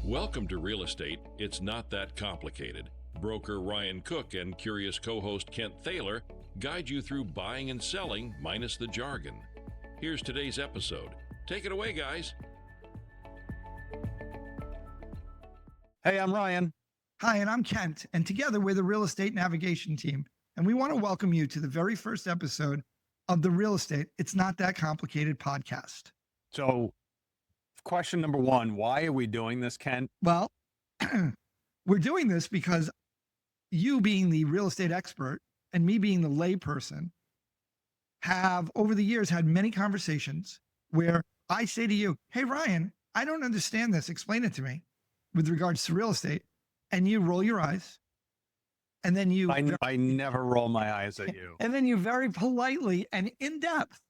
Welcome to Real Estate. It's not that complicated. Broker Ryan Cook and curious co-host Kent Thaler guide you through buying and selling minus the jargon. Here's today's episode. Take it away, guys. Hey, I'm Ryan. Hi, and I'm Kent, and together we're the Real Estate Navigation Team, and we want to welcome you to the very first episode of the Real Estate It's Not That Complicated podcast. So, question number one, why are we doing this, Kent? Well, we're doing this because you being the real estate expert and me being the layperson have over the years had many conversations where I say to you, hey, Ryan, I don't understand this. Explain it to me with regards to real estate. And you roll your eyes. And then you... I never roll my eyes at you. And then you very politely and in depth,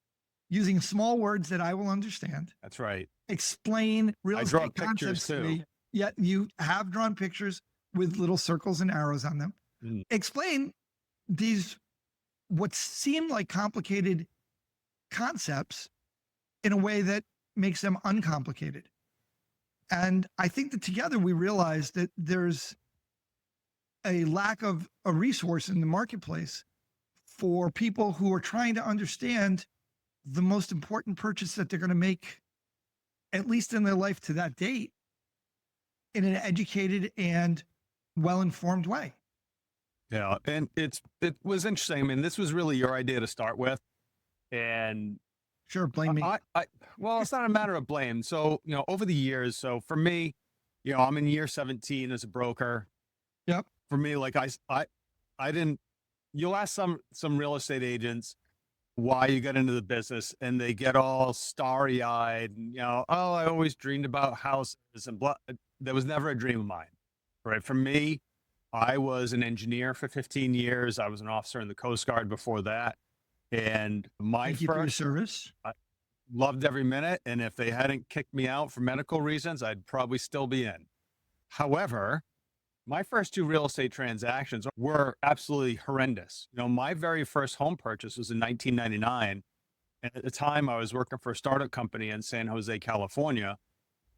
using small words that I will understand. That's right. Explain real estate concepts too. to me. Yet you have drawn pictures with little circles and arrows on them. Explain these, what seem like complicated concepts in a way that makes them uncomplicated. And I think that together we realize that there's a lack of a resource in the marketplace for people who are trying to understand the most important purchase that they're going to make, at least in their life to that date, in an educated and well-informed way. Yeah, and it was interesting. I mean, this was really your idea to start with. And sure, blame me. Well, it's not a matter of blame. So, over the years, so for me, I'm in year 17 as a broker. Yep. For me, like I didn't, you'll ask some real estate agents why you got into the business and they get all starry eyed and, oh, I always dreamed about houses and blah. That was never a dream of mine, right? For me, I was an engineer for 15 years. I was an officer in the Coast Guard before that. And Thank you for your service. I loved every minute. And if they hadn't kicked me out for medical reasons, I'd probably still be in. However, my first two real estate transactions were absolutely horrendous. My very first home purchase was in 1999. And at the time I was working for a startup company in San Jose, California.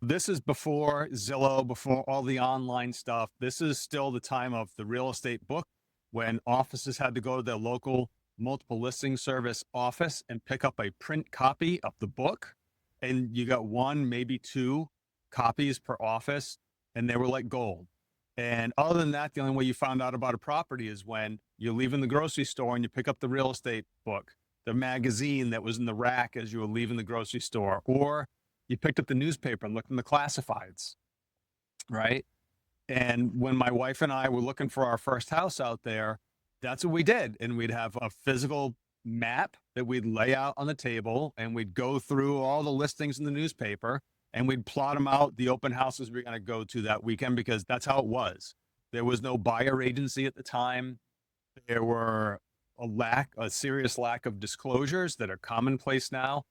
This is before Zillow, before all the online stuff. This is still the time of the real estate book when offices had to go to their local multiple listing service office and pick up a print copy of the book. And you got one, maybe two copies per office, and they were like gold. And other than that, the only way you found out about a property is when you're leaving the grocery store and you pick up the real estate book, the magazine that was in the rack as you were leaving the grocery store, or you picked up the newspaper and looked in the classifieds, right? And when my wife and I were looking for our first house out there, that's what we did. And we'd have a physical map that we'd lay out on the table and we'd go through all the listings in the newspaper and we'd plot them out, the open houses we were going to go to that weekend, because that's how it was. There was no buyer agency at the time. There were a serious lack of disclosures that are commonplace now.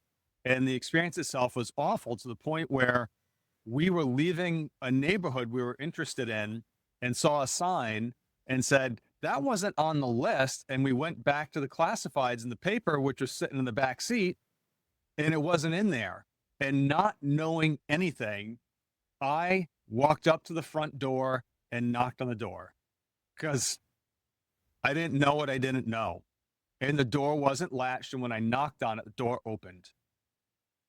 And the experience itself was awful to the point where we were leaving a neighborhood we were interested in and saw a sign and said, that wasn't on the list. And we went back to the classifieds in the paper, which was sitting in the back seat, and it wasn't in there. And not knowing anything, I walked up to the front door and knocked on the door because I didn't know what I didn't know. And the door wasn't latched. And when I knocked on it, the door opened.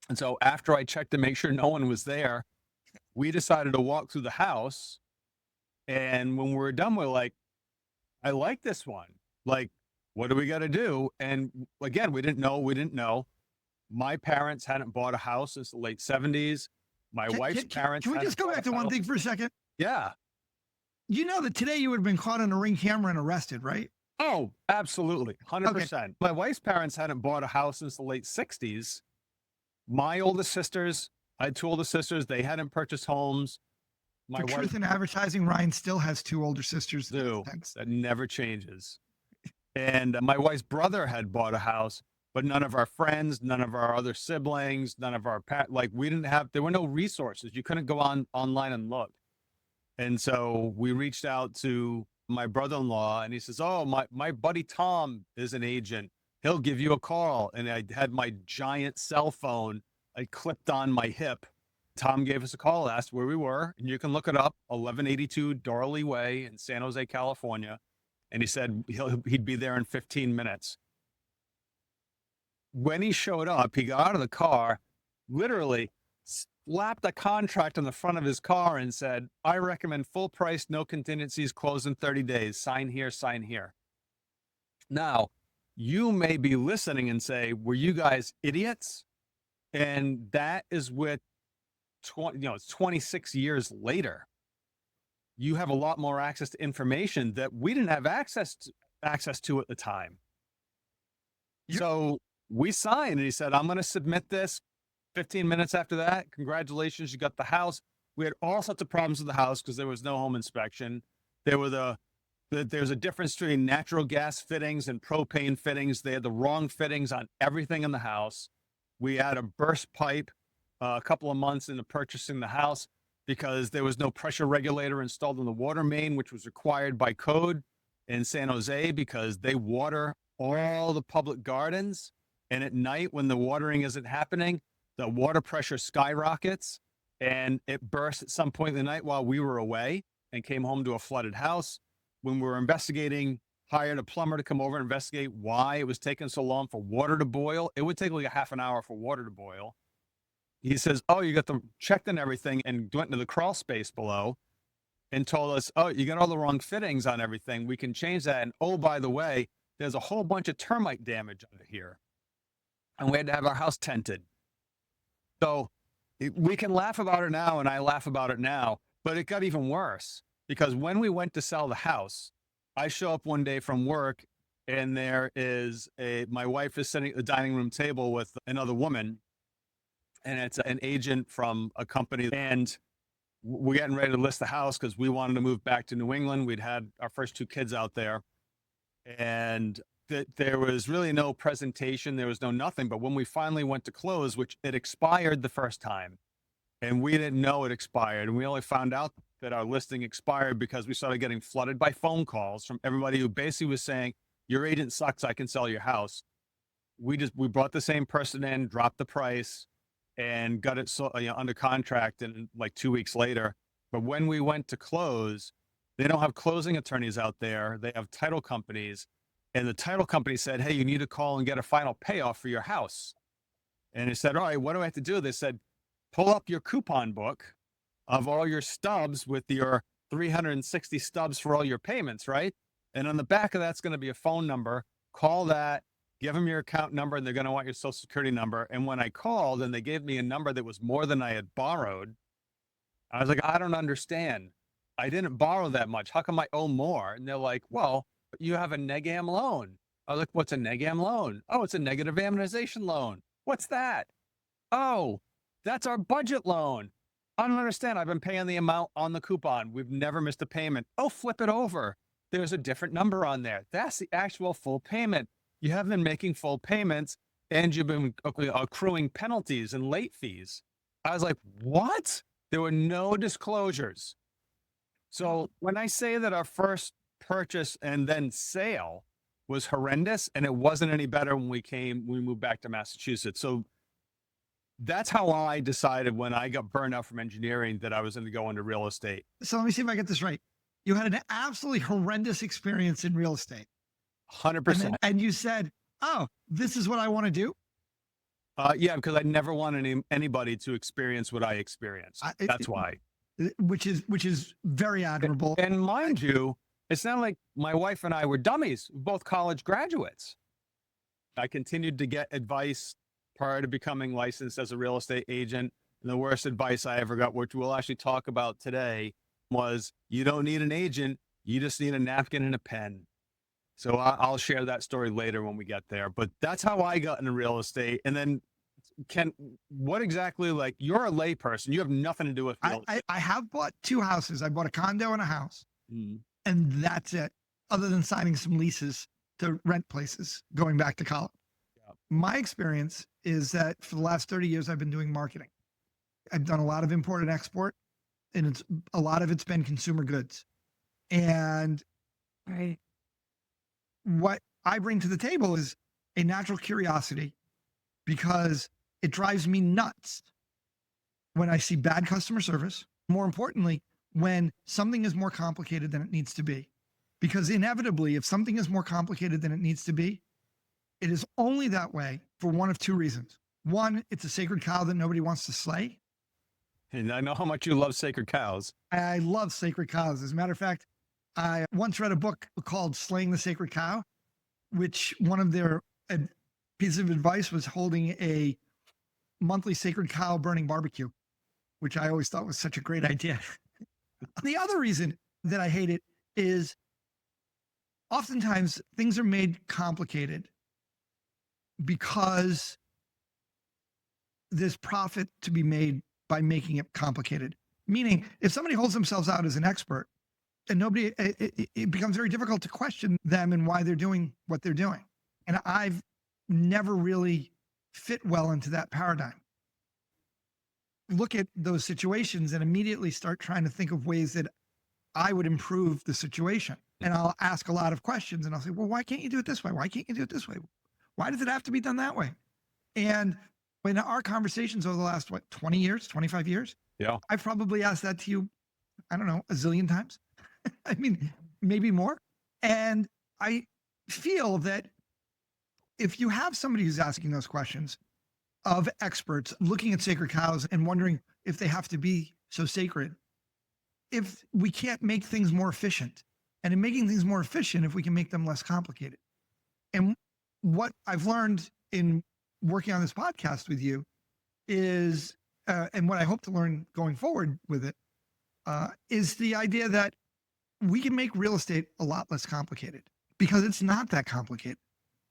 And so after I checked to make sure no one was there, we decided to walk through the house. And when we were done, we're like, I like this one. Like, what do we got to do? And again, we didn't know. My parents hadn't bought a house since the late 70s. My wife's parents. Can we just go back to one thing for a second? Yeah. You know that today you would have been caught on a Ring camera and arrested, right? Oh, absolutely. 100%. Okay. My wife's parents hadn't bought a house since the late 60s. My oldest sisters, I had two older sisters. They hadn't purchased homes. For truth in advertising, Ryan still has two older sisters. That never changes. And my wife's brother had bought a house, but none of our friends, none of our other siblings, none of our there were no resources. You couldn't go online and look. And so we reached out to my brother-in-law and he says, oh, my buddy Tom is an agent. He'll give you a call. And I had my giant cell phone I clipped on my hip Tom gave us a call, asked where we were, and you can look it up, 1182 Dorley Way in San Jose, California. And he said he'd be there in 15 minutes. When he showed up, he got out of the car, literally slapped a contract on the front of his car and said, I recommend full price, no contingencies, close in 30 days. Sign here, sign here. Now, you may be listening and say, were you guys idiots? And that is with it's 26 years later. You have a lot more access to information that we didn't have access to at the time. So we signed, and he said, I'm going to submit this. 15 minutes after that, congratulations, you got the house. We had all sorts of problems with the house because there was no home inspection. There's a difference between natural gas fittings and propane fittings. They had the wrong fittings on everything in the house. We had a burst pipe a couple of months into purchasing the house because there was no pressure regulator installed in the water main, which was required by code in San Jose because they water all the public gardens. And at night when the watering isn't happening, the water pressure skyrockets and it burst at some point in the night while we were away and came home to a flooded house. When we were investigating, hired a plumber to come over and investigate why it was taking so long for water to boil. It would take like a half an hour for water to boil. He says, oh, you got them checked and everything, and went into the crawl space below and told us, oh, you got all the wrong fittings on everything. We can change that. And oh, by the way, there's a whole bunch of termite damage under here. And we had to have our house tented. So we can laugh about it now, and I laugh about it now, but it got even worse because when we went to sell the house, I show up one day from work and my wife is sitting at the dining room table with another woman, and it's an agent from a company, and we're getting ready to list the house because we wanted to move back to New England. We'd had our first 2 kids out there, and there was really no presentation. There was no nothing. But when we finally went to close, which it expired the first time, and we didn't know it expired, and we only found out that our listing expired because we started getting flooded by phone calls from everybody who basically was saying, your agent sucks, I can sell your house. We brought the same person in, dropped the price, and got it under contract and like 2 weeks later. But when we went to close, they don't have closing attorneys out there. They have title companies. And the title company said, hey, you need to call and get a final payoff for your house. And he said, all right, what do I have to do? They said, pull up your coupon book of all your stubs with your 360 stubs for all your payments, right? And on the back of that's going to be a phone number. Call that, give them your account number, and they're going to want your social security number. And when I called and they gave me a number that was more than I had borrowed, I was like, I don't understand. I didn't borrow that much. How come I owe more? And they're like, well, you have a neg-am loan. I was like, what's a neg-am loan? Oh, it's a negative amortization loan. What's that? Oh, that's our budget loan. I don't understand. I've been paying the amount on the coupon. We've never missed a payment. Oh, flip it over. There's a different number on there. That's the actual full payment. You haven't been making full payments, and you've been accruing penalties and late fees. I was like, what? There were no disclosures. So when I say that our first purchase and then sale was horrendous, and it wasn't any better when we moved back to Massachusetts. So that's how I decided when I got burned out from engineering that I was going to go into real estate. So let me see if I get this right. You had an absolutely horrendous experience in real estate. 100%. And you said, oh, this is what I want to do? Yeah, because I never wanted anybody to experience what I experienced. That's why. Which is very admirable. And mind you, it's not like my wife and I were dummies, both college graduates. I continued to get advice prior to becoming licensed as a real estate agent. And the worst advice I ever got, which we'll actually talk about today, was you don't need an agent. You just need a napkin and a pen. So I'll share that story later when we get there. But that's how I got into real estate. And then, Ken, what exactly, like, you're a layperson. You have nothing to do with real estate. I have bought 2 houses. I bought a condo and a house. Mm. And that's it, other than signing some leases to rent places going back to college. Yeah. My experience is that for the last 30 years, I've been doing marketing. I've done a lot of import and export, and a lot of it's been consumer goods. And what I bring to the table is a natural curiosity, because it drives me nuts when I see bad customer service. More importantly, when something is more complicated than it needs to be. Because inevitably, if something is more complicated than it needs to be, it is only that way for one of two reasons. One, it's a sacred cow that nobody wants to slay. And I know how much you love sacred cows. I love sacred cows. As a matter of fact, I once read a book called Slaying the Sacred Cow, which one of their pieces of advice was holding a monthly sacred cow burning barbecue, which I always thought was such a great idea. The other reason that I hate it is oftentimes things are made complicated because there's profit to be made by making it complicated. Meaning, if somebody holds themselves out as an expert and it becomes very difficult to question them and why they're doing what they're doing. And I've never really fit well into that paradigm. Look at those situations and immediately start trying to think of ways that I would improve the situation. And I'll ask a lot of questions and I'll say, well, why can't you do it this way? Why can't you do it this way? Why does it have to be done that way? And in our conversations over the last, 20 years, 25 years, Yeah. I've probably asked that to you, I don't know, a zillion times. I mean, maybe more. And I feel that if you have somebody who's asking those questions of experts looking at sacred cows and wondering if they have to be so sacred, if we can't make things more efficient, and in making things more efficient, if we can make them less complicated. And what I've learned in working on this podcast with you is, and what I hope to learn going forward with it, is the idea that we can make real estate a lot less complicated because it's not that complicated.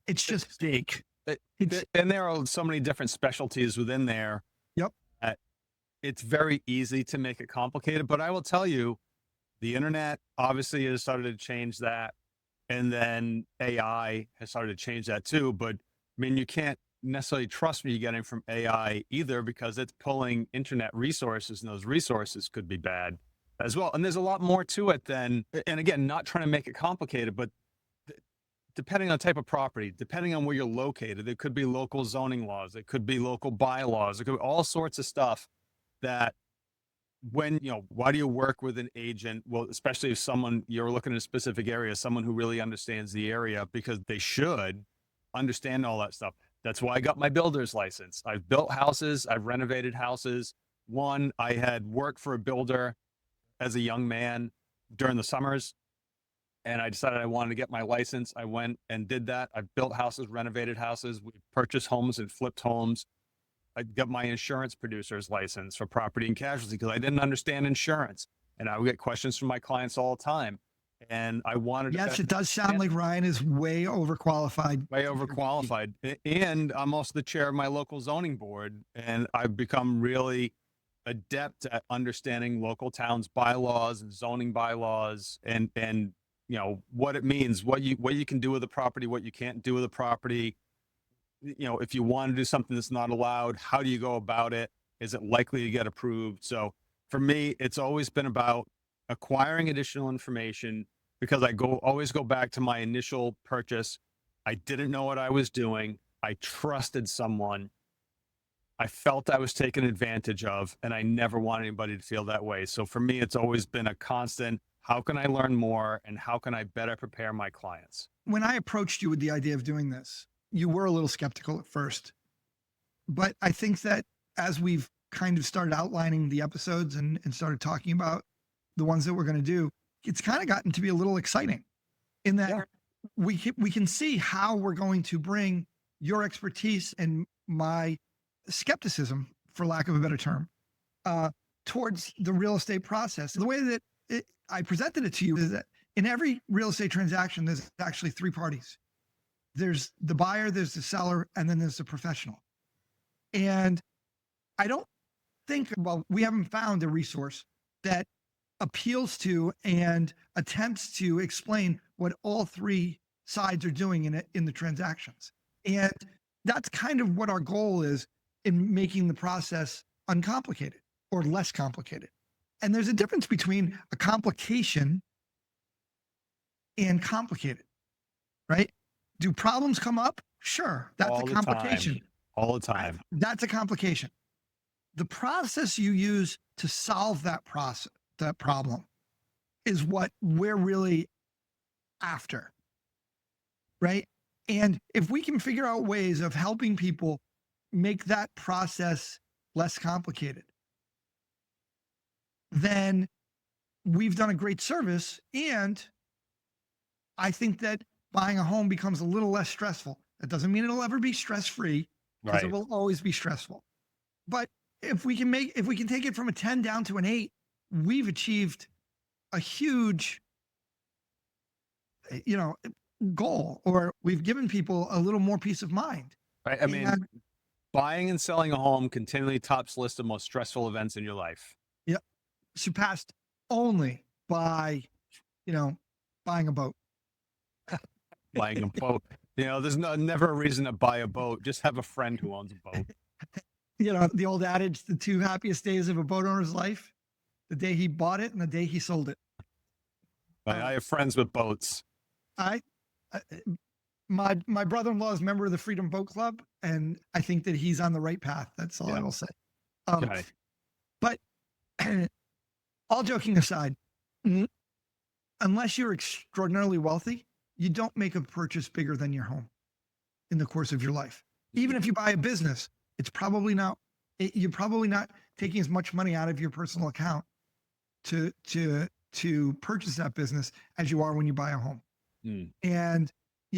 It's just steak. And there are so many different specialties within there. Yep. It's very easy to make it complicated, but I will tell you, the internet obviously has started to change that. And then AI has started to change that too. But I mean, you can't necessarily trust what you're getting from AI either, because it's pulling internet resources and those resources could be bad as well. And there's a lot more to it than, and again, not trying to make it complicated, but depending on the type of property, depending on where you're located, there could be local zoning laws, it could be local bylaws, it could be all sorts of stuff that when, why do you work with an agent? Well, especially if you're looking at a specific area, someone who really understands the area, because they should understand all that stuff. That's why I got my builder's license. I've built houses, I've renovated houses. One, I had worked for a builder as a young man during the summers, and I decided I wanted to get my license. I went and did that. I built houses, renovated houses, we purchased homes and flipped homes. I got my insurance producer's license for property and casualty because I didn't understand insurance. And I would get questions from my clients all the time. And I wanted Yes, it does sound like Ryan is way overqualified. Way overqualified. And I'm also the chair of my local zoning board. And I've become really adept at understanding local towns' bylaws and zoning bylaws and what it means, what you can do with the property, what you can't do with the property. If you want to do something that's not allowed, how do you go about it? Is it likely to get approved? So for me, it's always been about acquiring additional information, because I always go back to my initial purchase. I didn't know what I was doing. I trusted someone. I felt I was taken advantage of, and I never want anybody to feel that way. So for me, it's always been a constant, how can I learn more and how can I better prepare my clients? When I approached you with the idea of doing this, you were a little skeptical at first, but I think that as we've kind of started outlining the episodes and started talking about the ones that we're going to do, it's kind of gotten to be a little exciting in that we can see how we're going to bring your expertise and my skepticism, for lack of a better term, towards the real estate process. The way that I presented it to you is that in every real estate transaction, there's actually three parties. There's the buyer, there's the seller, and then there's the professional. And I don't think, we haven't found a resource that appeals to and attempts to explain what all three sides are doing in the transactions. And that's kind of what our goal is in making the process uncomplicated or less complicated. And there's a difference between a complication and complicated, right? Do problems come up? Sure. That's a complication. All the time. That's a complication. the process you use to solve that problem is what we're really after, right? And if we can figure out ways of helping people make that process less complicated, then we've done a great service. And I think that buying a home becomes a little less stressful. That doesn't mean it'll ever be stress-free, because it will always be stressful. But if we can take it from a 10 down to an 8, we've achieved a huge, goal, or we've given people a little more peace of mind. Right. I mean, buying and selling a home continually tops list of most stressful events in your life. Yep. Surpassed only by, buying a boat. Buying a boat. There's never a reason to buy a boat. Just have a friend who owns a boat. The old adage, the 2 happiest days of a boat owner's life, the day he bought it and the day he sold it. I have friends with boats. My brother-in-law is a member of the Freedom Boat Club, and I think that he's on the right path. That's all I will say. Okay. But all joking aside, unless you're extraordinarily wealthy, you don't make a purchase bigger than your home in the course of your life. Even if you buy a business, it's probably not. You're probably not taking as much money out of your personal account to purchase that business as you are when you buy a home. And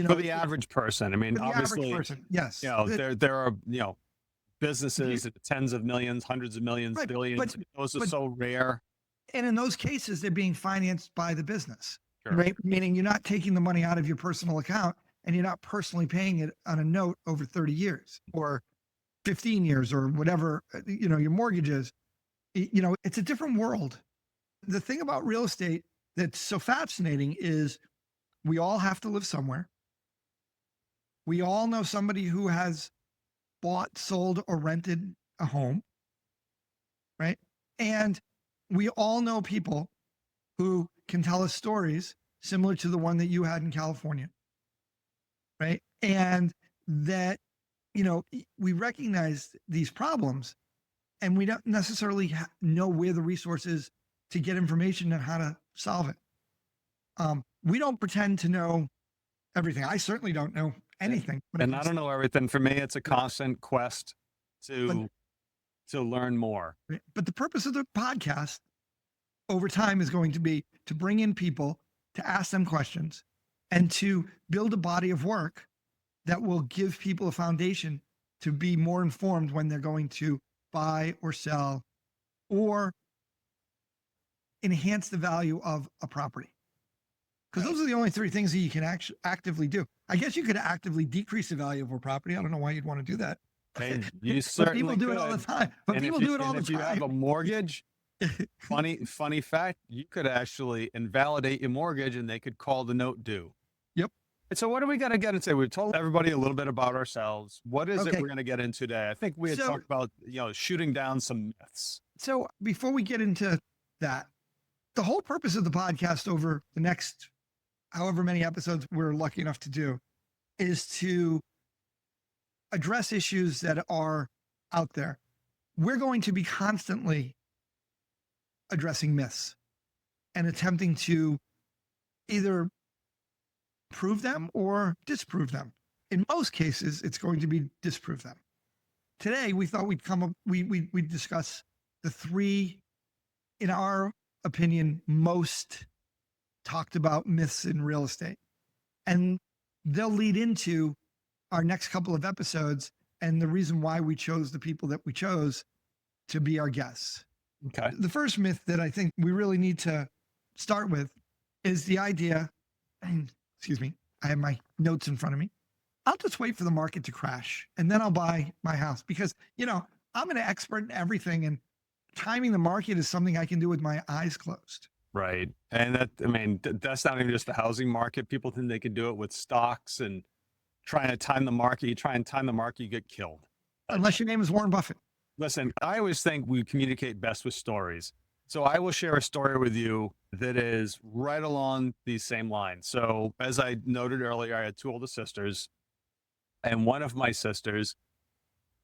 for the average person, I mean, obviously, yes, there are businesses at tens of millions, hundreds of millions, billions. Those are so rare. And in those cases, they're being financed by the business, Sure. right? Meaning you're not taking the money out of your personal account and you're not personally paying it on a note over 30 years or 15 years or whatever, your mortgage is. It's a different world. The thing about real estate that's so fascinating is we all have to live somewhere. We all know somebody who has bought, sold, or rented a home, right? And we all know people who can tell us stories similar to the one that you had in California, right? And that, we recognize these problems and we don't necessarily know where the resource is to get information on how to solve it. We don't pretend to know everything. I certainly don't know anything. And I don't know everything. For me, it's a constant quest to learn more. But the purpose of the podcast over time is going to be to bring in people, to ask them questions, and to build a body of work that will give people a foundation to be more informed when they're going to buy or sell or enhance the value of a property. Because those are the only 3 things that you can actively do. I guess you could actively decrease the value of a property. I don't know why you'd want to do that. Hey, you certainly people do it all the time. But people do it all the time. If you have a mortgage, funny fact, you could actually invalidate your mortgage and they could call the note due. Yep. And so what do we got to get into? We've told everybody a little bit about ourselves. What is it we're going to get into today? I think we had talked about, shooting down some myths. So before we get into that, the whole purpose of the podcast over the next however many episodes we're lucky enough to do is to address issues that are out there. We're going to be constantly addressing myths and attempting to either prove them or disprove them. In most cases, it's going to be disprove them. Today, we thought we'd discuss the 3, in our opinion, most talked about myths in real estate. And they'll lead into our next couple of episodes and the reason why we chose the people that we chose to be our guests. Okay. The first myth that I think we really need to start with is the idea, excuse me, I have my notes in front of me. I'll just wait for the market to crash and then I'll buy my house because, I'm an expert in everything and timing the market is something I can do with my eyes closed. Right. And that's not even just the housing market. People think they can do it with stocks and trying to time the market. You try and time the market, you get killed. Unless your name is Warren Buffett. Listen, I always think we communicate best with stories. So I will share a story with you that is right along these same lines. So as I noted earlier, I had 2 older sisters, and one of my sisters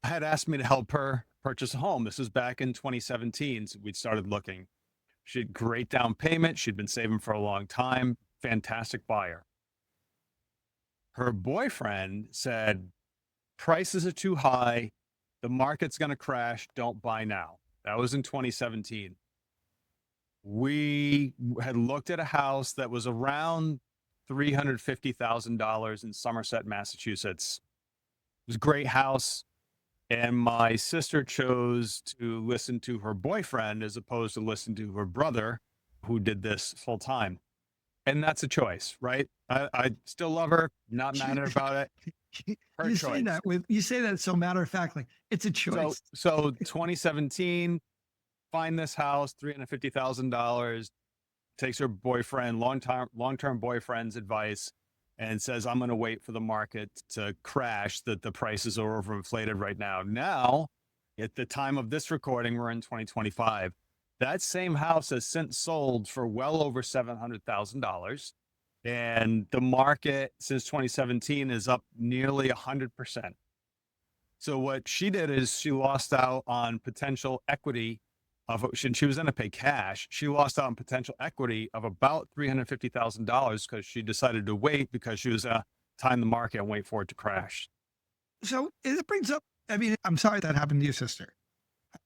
had asked me to help her purchase a home. This was back in 2017. So we'd started looking. She had great down payment. She'd been saving for a long time. Fantastic buyer. Her boyfriend said, prices are too high. The market's going to crash. Don't buy now. That was in 2017. We had looked at a house that was around $350,000 in Somerset, Massachusetts. It was a great house. And my sister chose to listen to her boyfriend as opposed to listen to her brother, who did this full time. And that's a choice, right? I still love her, not mad at her about it. Her you choice. You say that so matter of factly. It's a choice. So 2017, find this house, $350,000, takes her boyfriend, long-term boyfriend's advice, and says, I'm going to wait for the market to crash, that the prices are overinflated right now. Now, at the time of this recording, we're in 2025. That same house has since sold for well over $700,000. And the market since 2017 is up nearly 100%. So what she did is she lost out on potential equity of, she was going to pay cash. She lost out on potential equity of about $350,000 because she decided to wait because she was time the market and wait for it to crash. So it brings up, I mean, I'm sorry that happened to your sister.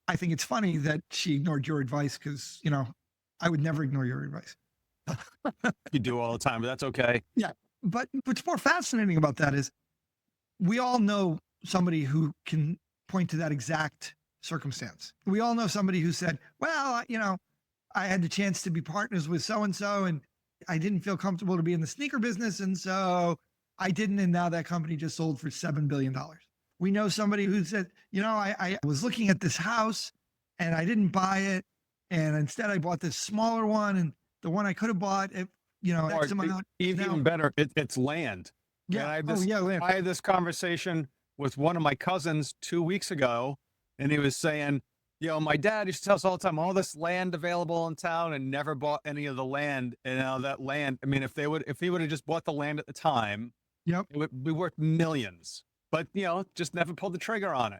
I think it's funny that she ignored your advice because, you know, I would never ignore your advice. You do all the time, but that's okay. Yeah. But what's more fascinating about that is we all know somebody who can point to that exact circumstance. We all know somebody who said, well, you know, I had the chance to be partners with so-and-so and I didn't feel comfortable to be in the sneaker business. And so I didn't. And now that company just sold for $7 billion. We know somebody who said, you know, I was looking at this house and I didn't buy it. And instead I bought this smaller one, and the one I could have bought, you know, X amount. Even better, it's land. Yeah. Land. I had this conversation with one of my cousins 2 weeks ago, and he was saying, you know, my dad used to tell us all the time, all this land available in town, and never bought any of the land. And now that land, I mean, if he would have just bought the land at the time, yep, it would be worth millions. But, you know, just never pulled the trigger on it.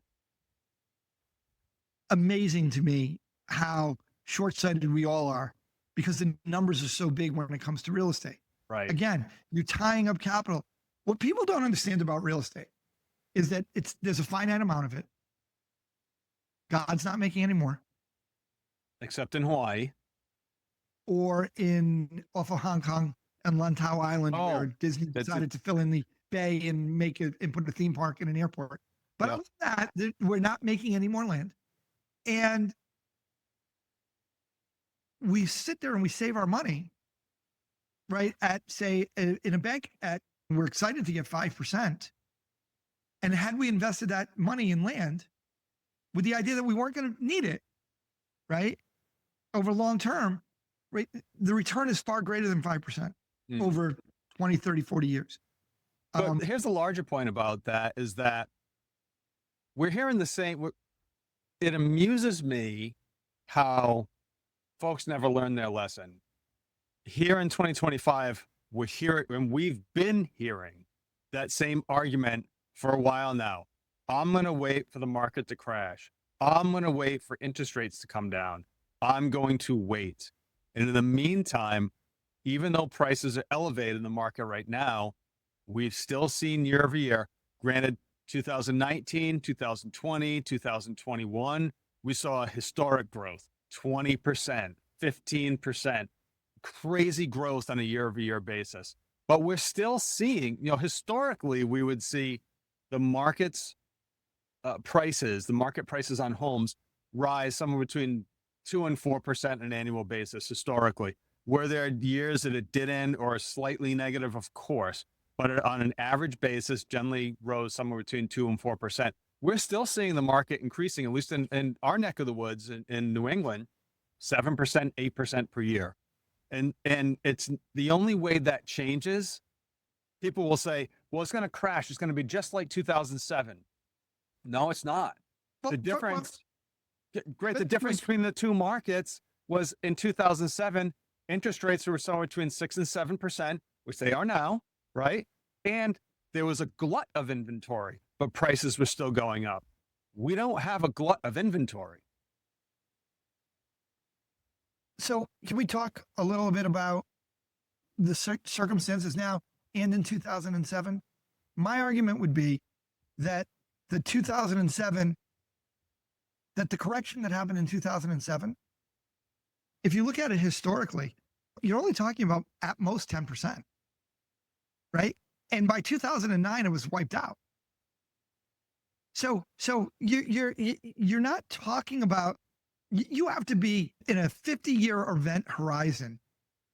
Amazing to me how short-sighted we all are, because the numbers are so big when it comes to real estate. Right. Again, you're tying up capital. What people don't understand about real estate is that there's a finite amount of it. God's not making any more. Except in Hawaii. Or off of Hong Kong and Lantau Island, where Disney decided to fill in the bay and put a theme park in an airport. But other than that, we're not making any more land. And we sit there and we save our money, right? At, say, in a bank, we're excited to get 5%. And had we invested that money in land with the idea that we weren't going to need it, right? Over long term, right? The return is far greater than 5% over 20, 30, 40 years. But here's the larger point about that is that we're hearing the same. It amuses me how folks never learn their lesson. Here in 2025, we're hearing, and we've been hearing that same argument for a while now. I'm going to wait for the market to crash. I'm going to wait for interest rates to come down. I'm going to wait. And in the meantime, even though prices are elevated in the market right now, we've still seen year over year, granted 2019, 2020, 2021, we saw a historic growth, 20%, 15%, crazy growth on a year over year basis. But we're still seeing, you know, historically, we would see the market's prices, the market prices on homes rise somewhere between 2 and 4% on an annual basis historically. Were there years that it didn't or slightly negative? Of course. But on an average basis, generally rose somewhere between 2 and 4%. We're still seeing the market increasing, at least in our neck of the woods in New England, 7%, 8% per year. And it's the only way that changes. People will say, well, it's going to crash. It's going to be just like 2007. No, it's not. The difference between the two markets was in 2007, interest rates were somewhere between 6 and 7%, which they are now, right? And there was a glut of inventory, but prices were still going up. we don't have a glut of inventory. So can we talk a little bit about the circumstances now and in 2007? My argument would be that the correction that happened in 2007, if you look at it historically, you're only talking about at most 10%, right? And by 2009, it was wiped out. So you're not talking about, you have to be in a 50-year event horizon.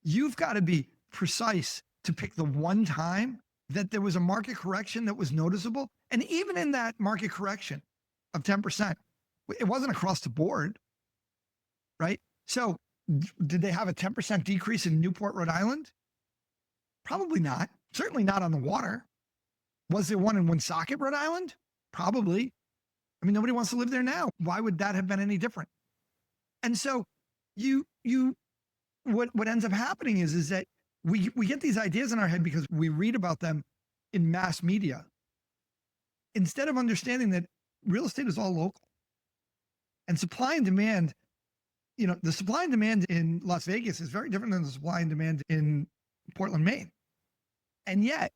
You've got to be precise to pick the one time that there was a market correction that was noticeable. And even in that market correction of 10%, it wasn't across the board, right? So did they have a 10% decrease in Newport, Rhode Island? Probably not. Certainly not on the water. Was there one in Woonsocket, Rhode Island? Probably. I mean, nobody wants to live there now. Why would that have been any different? And so what ends up happening is that we get these ideas in our head because we read about them in mass media, instead of understanding that real estate is all local. And supply and demand, the supply and demand in Las Vegas is very different than the supply and demand in Portland, Maine. And yet,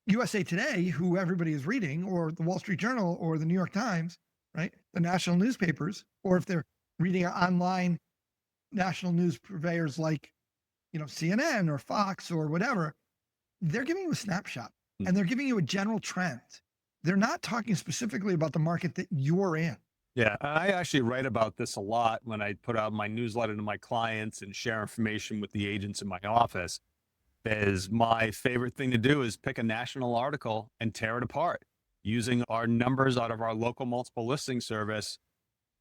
USA Today, who everybody is reading, or the Wall Street Journal, or the New York Times, right? The national newspapers, or if they're reading online national news purveyors like, CNN or Fox or whatever, they're giving you a snapshot and they're giving you a general trend. They're not talking specifically about the market that you're in. Yeah, I actually write about this a lot when I put out my newsletter to my clients and share information with the agents in my office. Is my favorite thing to do is pick a national article and tear it apart using our numbers out of our local multiple listing service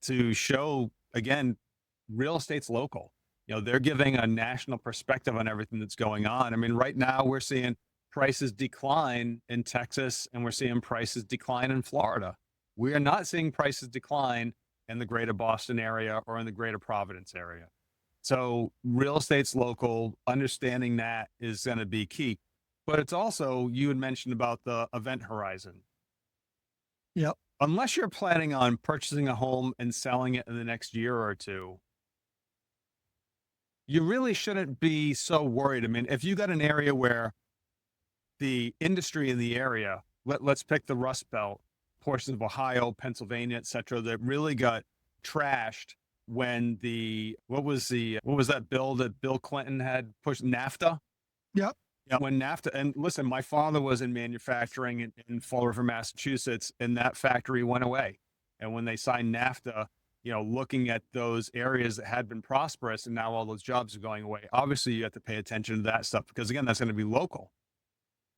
to show, again, real estate's local. They're giving a national perspective on everything that's going on. I mean, right now we're seeing prices decline in Texas and we're seeing prices decline in Florida. We are not seeing prices decline in the greater Boston area or in the greater Providence area. So real estate's local, understanding that is going to be key. But it's also, you had mentioned about the event horizon. Yep. Unless you're planning on purchasing a home and selling it in the next year or two, you really shouldn't be so worried. I mean, if you got an area where the industry in the area, let's pick the Rust Belt, portions of Ohio, Pennsylvania, et cetera, that really got trashed when what was that bill that Bill Clinton had pushed, NAFTA? Yep. Yeah, when NAFTA, and listen, my father was in manufacturing in Fall River, Massachusetts, and that factory went away. And when they signed NAFTA, looking at those areas that had been prosperous and now all those jobs are going away, obviously you have to pay attention to that stuff because, again, that's going to be local.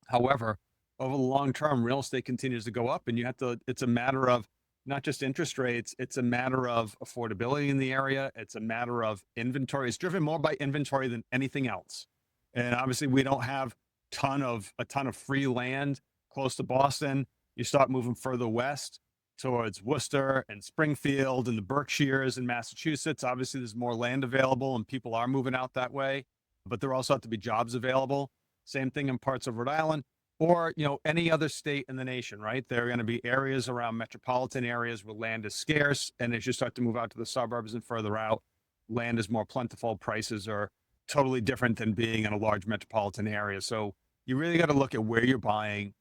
However, over the long term, real estate continues to go up and it's a matter of not just interest rates, it's a matter of affordability in the area. It's a matter of inventory. It's driven more by inventory than anything else. And obviously we don't have a ton of free land close to Boston. You start moving further west towards Worcester and Springfield and the Berkshires in Massachusetts. Obviously there's more land available and people are moving out that way, but there also have to be jobs available. Same thing in parts of Rhode Island or, any other state in the nation, right? There are going to be areas around metropolitan areas where land is scarce. And as you start to move out to the suburbs and further out, land is more plentiful. Prices are totally different than being in a large metropolitan area. So you really got to look at where you're buying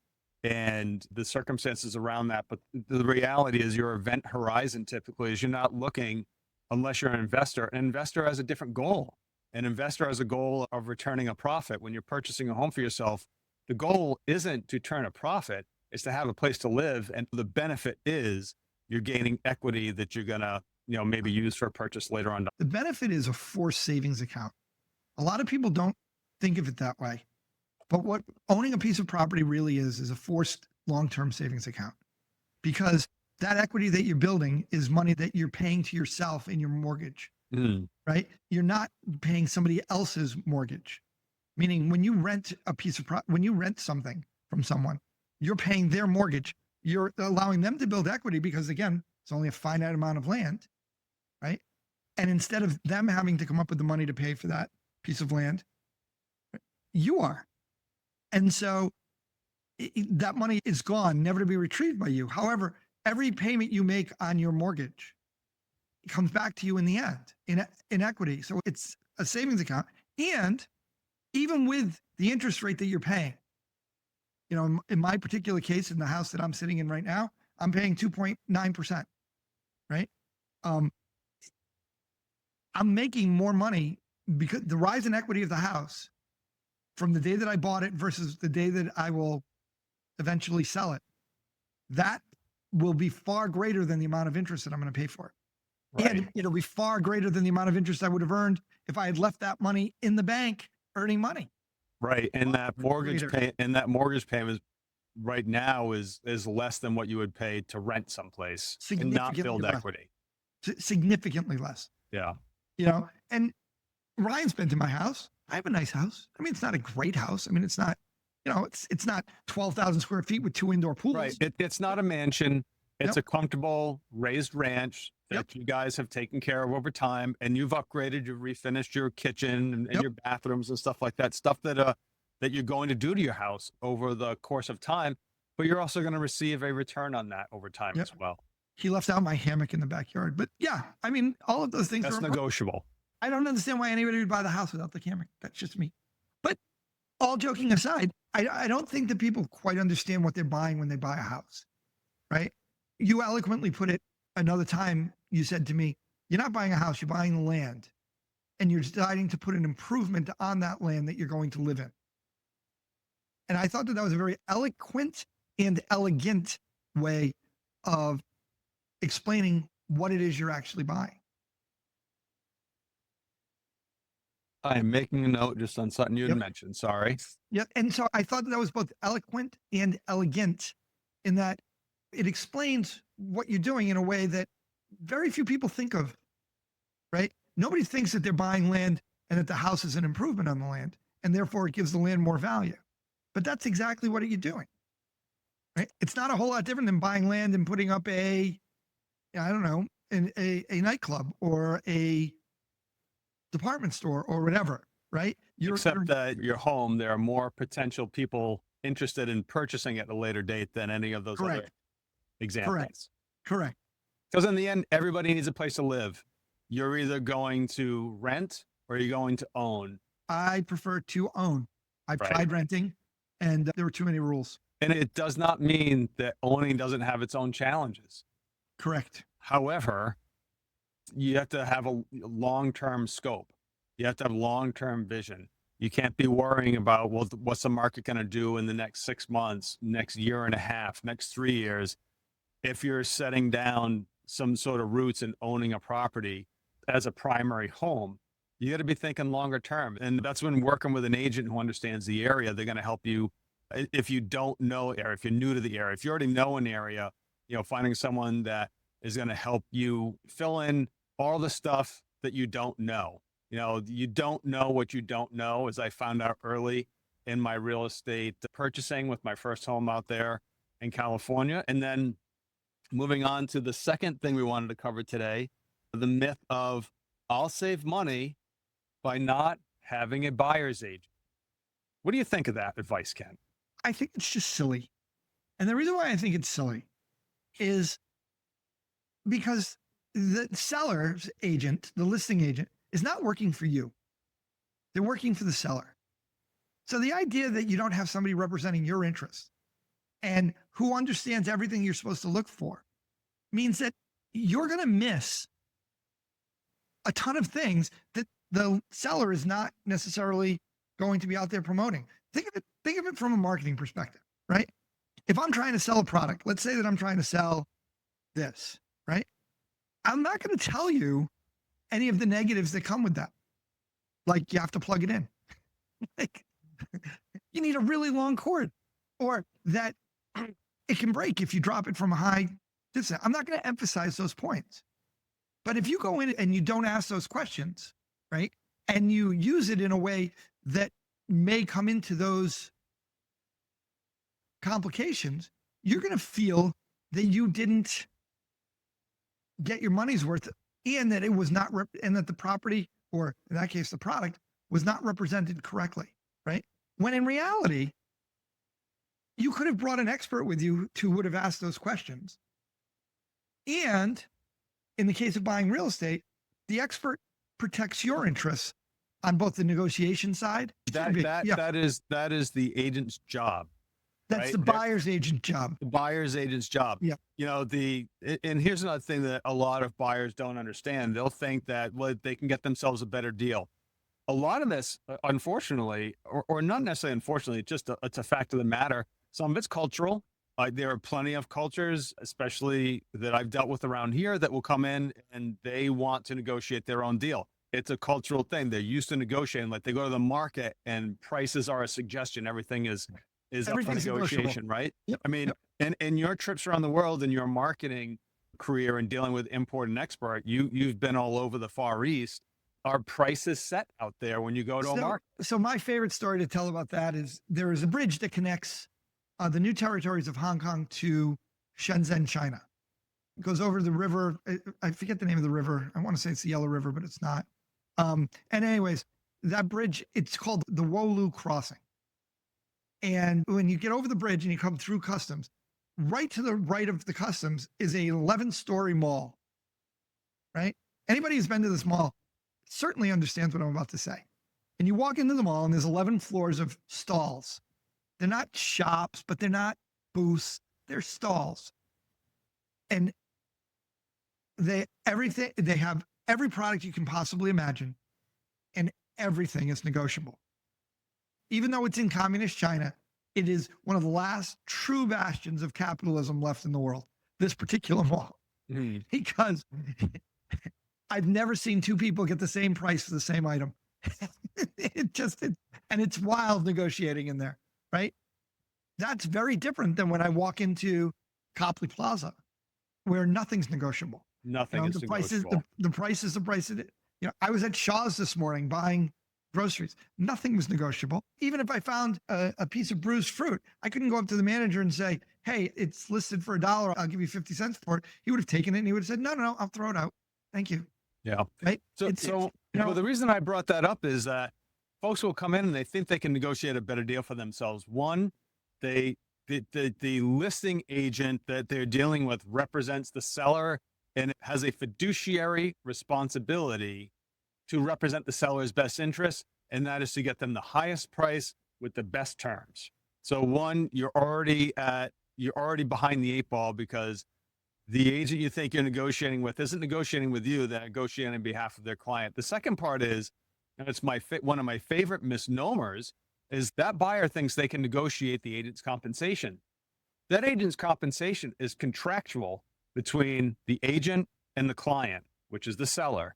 and the circumstances around that. But the reality is your event horizon typically is you're not looking, unless you're an investor. An investor has a different goal. An investor has a goal of returning a profit. When you're purchasing a home for yourself, the goal isn't to turn a profit, it's to have a place to live. And the benefit is you're gaining equity that you're going to, maybe use for a purchase later on. The benefit is a forced savings account. A lot of people don't think of it that way. But what owning a piece of property really is a forced long-term savings account, because that equity that you're building is money that you're paying to yourself in your mortgage, right? You're not paying somebody else's mortgage. Meaning when you rent when you rent something from someone, you're paying their mortgage. You're allowing them to build equity because, again, it's only a finite amount of land, right? And instead of them having to come up with the money to pay for that piece of land, you are. And so that money is gone, never to be retrieved by you. However, every payment you make on your mortgage comes back to you in the end in equity. So it's a savings account. And even with the interest rate that you're paying, in my particular case, in the house that I'm sitting in right now, I'm paying 2.9%, right? I'm making more money because the rise in equity of the house from the day that I bought it versus the day that I will eventually sell it, that will be far greater than the amount of interest that I'm going to pay for it. Right. And it'll be far greater than the amount of interest I would have earned if I had left that money in the bank earning money. Right. And that mortgage payment right now is less than what you would pay to rent someplace and not build equity. Significantly less. Yeah. And Ryan's been to my house. I have a nice house. I mean, it's not a great house. I mean, it's not, it's not 12,000 square feet with 2 indoor pools. Right. It's not a mansion. It's a comfortable raised ranch that you guys have taken care of over time, and you've upgraded, you've refinished your kitchen and your bathrooms and stuff like that, stuff that you're going to do to your house over the course of time, but you're also going to receive a return on that over time as well. He left out my hammock in the backyard, but yeah, I mean, all of those things That's negotiable. I don't understand why anybody would buy the house without the hammock. That's just me. But all joking aside, I don't think that people quite understand what they're buying when they buy a house, right? You eloquently put it another time. You said to me, you're not buying a house, you're buying the land, and you're deciding to put an improvement on that land that you're going to live in. And I thought that was a very eloquent and elegant way of explaining what it is you're actually buying. I am making a note just on something you had mentioned. Sorry. Yeah. And so I thought that was both eloquent and elegant in that it explains what you're doing in a way that very few people think of, right? Nobody thinks that they're buying land and that the house is an improvement on the land, and therefore it gives the land more value. But that's exactly what you're doing, right? It's not a whole lot different than buying land and putting up a nightclub or a department store or whatever, right? Except that your home, there are more potential people interested in purchasing it at a later date than any of those other examples. Correct. Because in the end, everybody needs a place to live. You're either going to rent or you're going to own. I prefer to own. I've tried renting, and there were too many rules. And it does not mean that owning doesn't have its own challenges. Correct. However, you have to have a long-term scope. You have to have long-term vision. You can't be worrying about, well, what's the market going to do in the next 6 months, next year and a half, next 3 years. If you're setting down some sort of roots in owning a property as a primary home, you got to be thinking longer term. And that's when working with an agent who understands the area, they're going to help you. If you don't know area, if you're new to the area, if you already know an area, finding someone that is going to help you fill in all the stuff that you don't know. You don't know what you don't know, as I found out early in my real estate purchasing with my first home out there in California. And then moving on to the second thing we wanted to cover today, the myth of I'll save money by not having a buyer's agent. What do you think of that advice, Ken? I think it's just silly. And the reason why I think it's silly is because the seller's agent, the listing agent, is not working for you. They're working for the seller. So the idea that you don't have somebody representing your interests and who understands everything you're supposed to look for means that you're going to miss a ton of things that the seller is not necessarily going to be out there promoting. Think of it from a marketing perspective, right? If I'm trying to sell a product, let's say that I'm trying to sell this, right? I'm not going to tell you any of the negatives that come with that. Like you have to plug it in. Like you need a really long cord, or that it can break if you drop it from a high distance. I'm not going to emphasize those points. But if you go in and you don't ask those questions, right? And you use it in a way that may come into those complications, you're going to feel that you didn't get your money's worth, and that it was not, and that the property, or in that case, the product, was not represented correctly, right? When in reality, you could have brought an expert with you who would have asked those questions And in the case of buying real estate, the expert protects your interests on both the negotiation side. That is the agent's job. That's right? the buyer's agent job. The buyer's agent's job. Yeah. You know, and here's another thing that a lot of buyers don't understand. They'll think that, well, they can get themselves a better deal. A lot of this, unfortunately, or not necessarily unfortunately, it's a fact of the matter. Some of it's cultural. There are plenty of cultures, especially that I've dealt with around here, that will come in and they want to negotiate their own deal. It's a cultural thing. They're used to negotiating. Like, they go to the market and prices are a suggestion. Everything is up for negotiation, right? Yep. I mean, in your trips around the world and your marketing career and dealing with import and export, you've been all over the Far East. Are prices set out there when you go to a market? So my favorite story to tell about that is there is a bridge that connects the new territories of Hong Kong to Shenzhen, China. It goes over the river. I forget the name of the river. I want to say it's the Yellow River, but it's not. And anyways, that bridge, it's called the Wolu Crossing. And when you get over the bridge and you come through customs, right to the right of the customs is a 11-story mall, right? Anybody who's been to this mall certainly understands what I'm about to say. And you walk into the mall and there's 11 floors of stalls. They're not shops, but they're not booths. They're stalls. And they have every product you can possibly imagine, and everything is negotiable. Even though it's in communist China, it is one of the last true bastions of capitalism left in the world, this particular mall. Mm. Because I've never seen two people get the same price for the same item. And it's wild negotiating in there, right? That's very different than when I walk into Copley Plaza, where nothing's negotiable. Nothing is negotiable. The price is the price of it. I was at Shaw's this morning buying groceries. Nothing was negotiable. Even if I found a piece of bruised fruit, I couldn't go up to the manager and say, hey, it's listed for $1. I'll give you 50 cents for it. He would have taken it and he would have said, no, I'll throw it out. Thank you. Yeah. Right. Well, the reason I brought that up is that folks will come in and they think they can negotiate a better deal for themselves. One, the listing agent that they're dealing with represents the seller and has a fiduciary responsibility to represent the seller's best interest, and that is to get them the highest price with the best terms. So one, you're already behind the 8 ball, because the agent you think you're negotiating with isn't negotiating with you, they're negotiating on behalf of their client. The second part is, and it's one of my favorite misnomers, is that buyer thinks they can negotiate the agent's compensation. That agent's compensation is contractual between the agent and the client, which is the seller.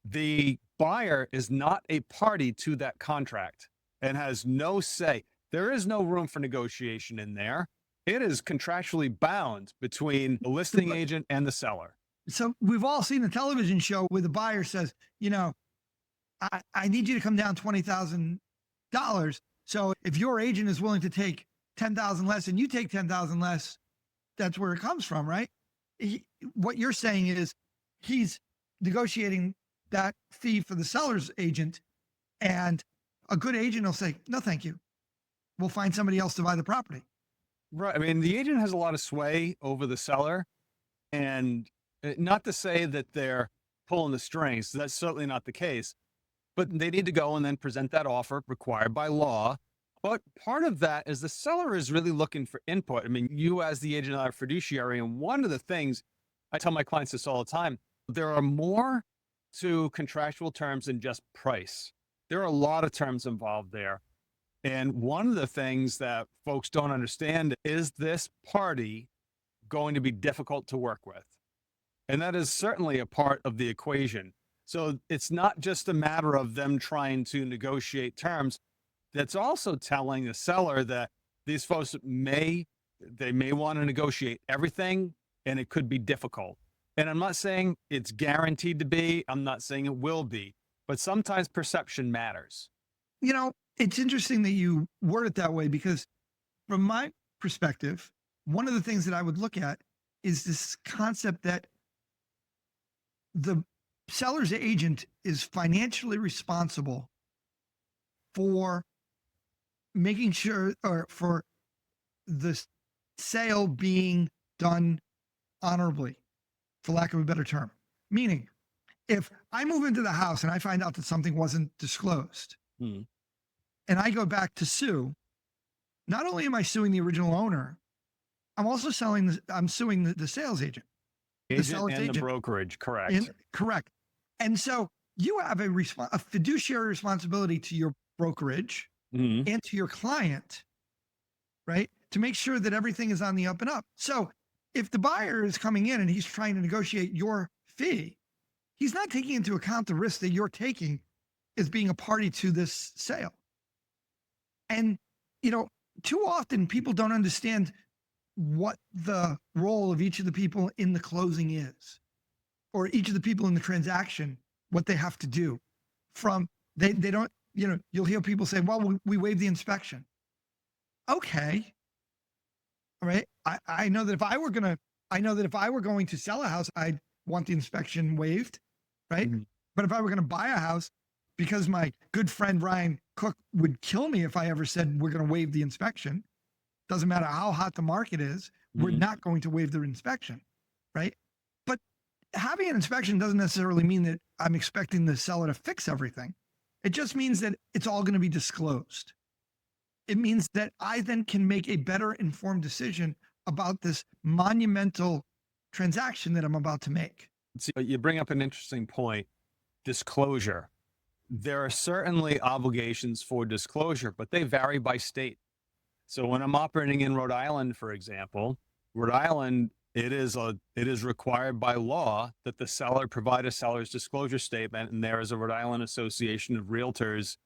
The buyer is not a party to that contract and has no say. There is no room for negotiation in there. It is contractually bound between the listing agent and the seller. So we've all seen a television show where the buyer says, I need you to come down $20,000. So if your agent is willing to take 10,000 less and you take 10,000 less, that's where it comes from, right? What you're saying is he's negotiating that fee for the seller's agent, and a good agent will say, no, thank you. We'll find somebody else to buy the property. Right. I mean, the agent has a lot of sway over the seller, and not to say that they're pulling the strings. That's certainly not the case, but they need to go and then present that offer required by law. But part of that is the seller is really looking for input. I mean, you as the agent are a fiduciary. And one of the things I tell my clients this all the time, there are more to contractual terms than just price. There are a lot of terms involved there. And one of the things that folks don't understand is this party going to be difficult to work with. And that is certainly a part of the equation. So it's not just a matter of them trying to negotiate terms. That's also telling the seller that these folks may want to negotiate everything, and it could be difficult. And I'm not saying it's guaranteed to be, I'm not saying it will be, but sometimes perception matters. It's interesting that you word it that way, because from my perspective, one of the things that I would look at is this concept that the seller's agent is financially responsible for making sure, or for the sale being done honorably. for lack of a better term. Meaning, if I move into the house and I find out that something wasn't disclosed, and I go back to sue, not only am I suing the original owner, I'm also I'm suing the sales agent. The brokerage, correct. Correct. And so you have a fiduciary responsibility to your brokerage and to your client, right? To make sure that everything is on the up and up. So if the buyer is coming in and he's trying to negotiate your fee, he's not taking into account the risk that you're taking as being a party to this sale. And, too often people don't understand what the role of each of the people in the closing is, or each of the people in the transaction, what they have to do. They don't, you'll hear people say, well, we waive the inspection. Okay. All right. I know that if I were going to sell a house, I'd want the inspection waived. Right. But if I were going to buy a house, because my good friend Ryan Cook would kill me if I ever said we're going to waive the inspection. Doesn't matter how hot the market is, we're not going to waive the inspection, right? But having an inspection doesn't necessarily mean that I'm expecting the seller to fix everything. It just means that it's all going to be disclosed. It means that I then can make a better informed decision about this monumental transaction that I'm about to make. See, you bring up an interesting point, disclosure. There are certainly obligations for disclosure, but they vary by state. So when I'm operating in Rhode Island, for example, Rhode Island, it is required by law that the seller provide a seller's disclosure statement, and there is a Rhode Island Association of Realtors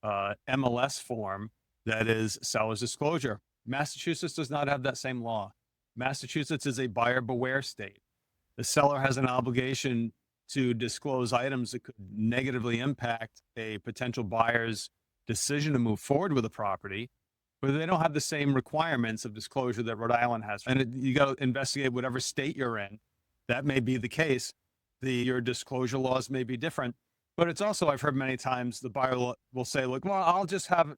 MLS form that is seller's disclosure. Massachusetts does not have that same law. Massachusetts is a buyer beware state. The seller has an obligation to disclose items that could negatively impact a potential buyer's decision to move forward with a property, but they don't have the same requirements of disclosure that Rhode Island has. And you got to investigate whatever state you're in. That may be the case. Your disclosure laws may be different, but it's also, I've heard many times, the buyer will say, look, well,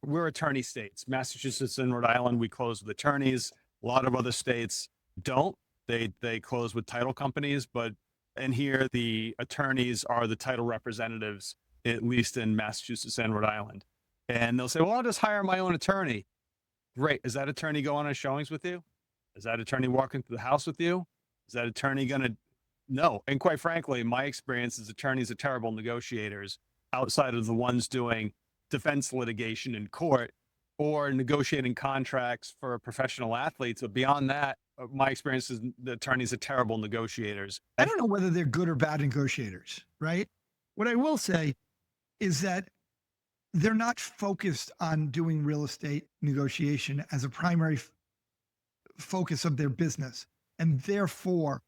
we're attorney states. Massachusetts and Rhode Island, we close with attorneys. A lot of other states don't. They close with title companies, and here the attorneys are the title representatives, at least in Massachusetts and Rhode Island. And they'll say, well, I'll just hire my own attorney. Great. Is that attorney going on showings with you? Is that attorney walking through the house with you? Is that attorney going to? No. And quite frankly, my experience is attorneys are terrible negotiators outside of the ones doing defense litigation in court or negotiating contracts for professional athletes. But beyond that, my experience is the attorneys are terrible negotiators. I don't know whether they're good or bad negotiators, right? What I will say is that they're not focused on doing real estate negotiation as a primary focus of their business. And therefore,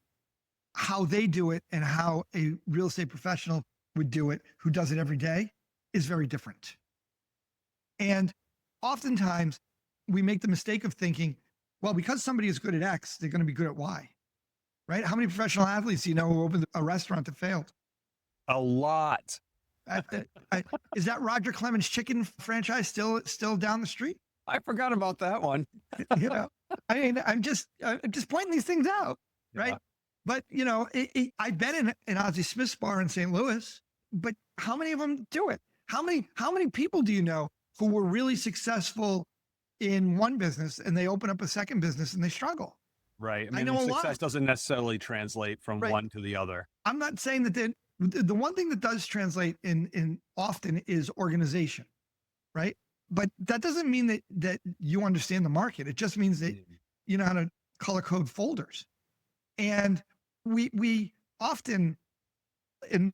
how they do it and how a real estate professional would do it, who does it every day, is very different. And oftentimes, we make the mistake of thinking, well, because somebody is good at X, they're going to be good at Y, right? How many professional athletes do you know who opened a restaurant that failed? A lot. Is that Roger Clemens chicken franchise still down the street? I forgot about that one. I mean, I'm just pointing these things out, right? Yeah. But I've been in Ozzie Smith's bar in St. Louis, but how many of them do it? How many people do you know who were really successful in one business and they open up a second business and they struggle? Right. I mean, success doesn't necessarily translate from one to the other. I'm not saying that the one thing that does translate in often is organization, right? But that doesn't mean that you understand the market. It just means that you know how to color code folders. And we often, in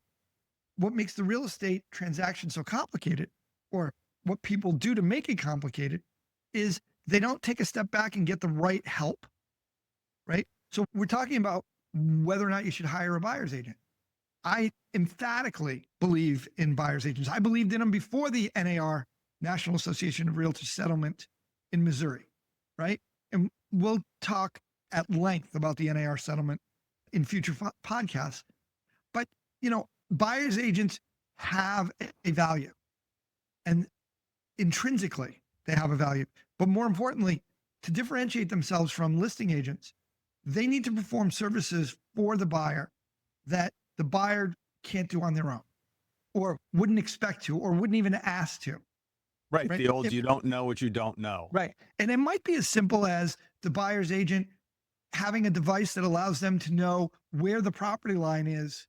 what makes the real estate transaction so complicated, or what people do to make it complicated, is they don't take a step back and get the right help, right? So we're talking about whether or not you should hire a buyer's agent. I emphatically believe in buyer's agents. I believed in them before the NAR, National Association of Realtors settlement in Missouri, right? And we'll talk at length about the NAR settlement in future podcasts. But, buyer's agents have a value, and intrinsically they have a value. But more importantly, to differentiate themselves from listing agents, they need to perform services for the buyer that the buyer can't do on their own, or wouldn't expect to, or wouldn't even ask to. Right. Right. The old, you don't know what you don't know. Right. And it might be as simple as the buyer's agent having a device that allows them to know where the property line is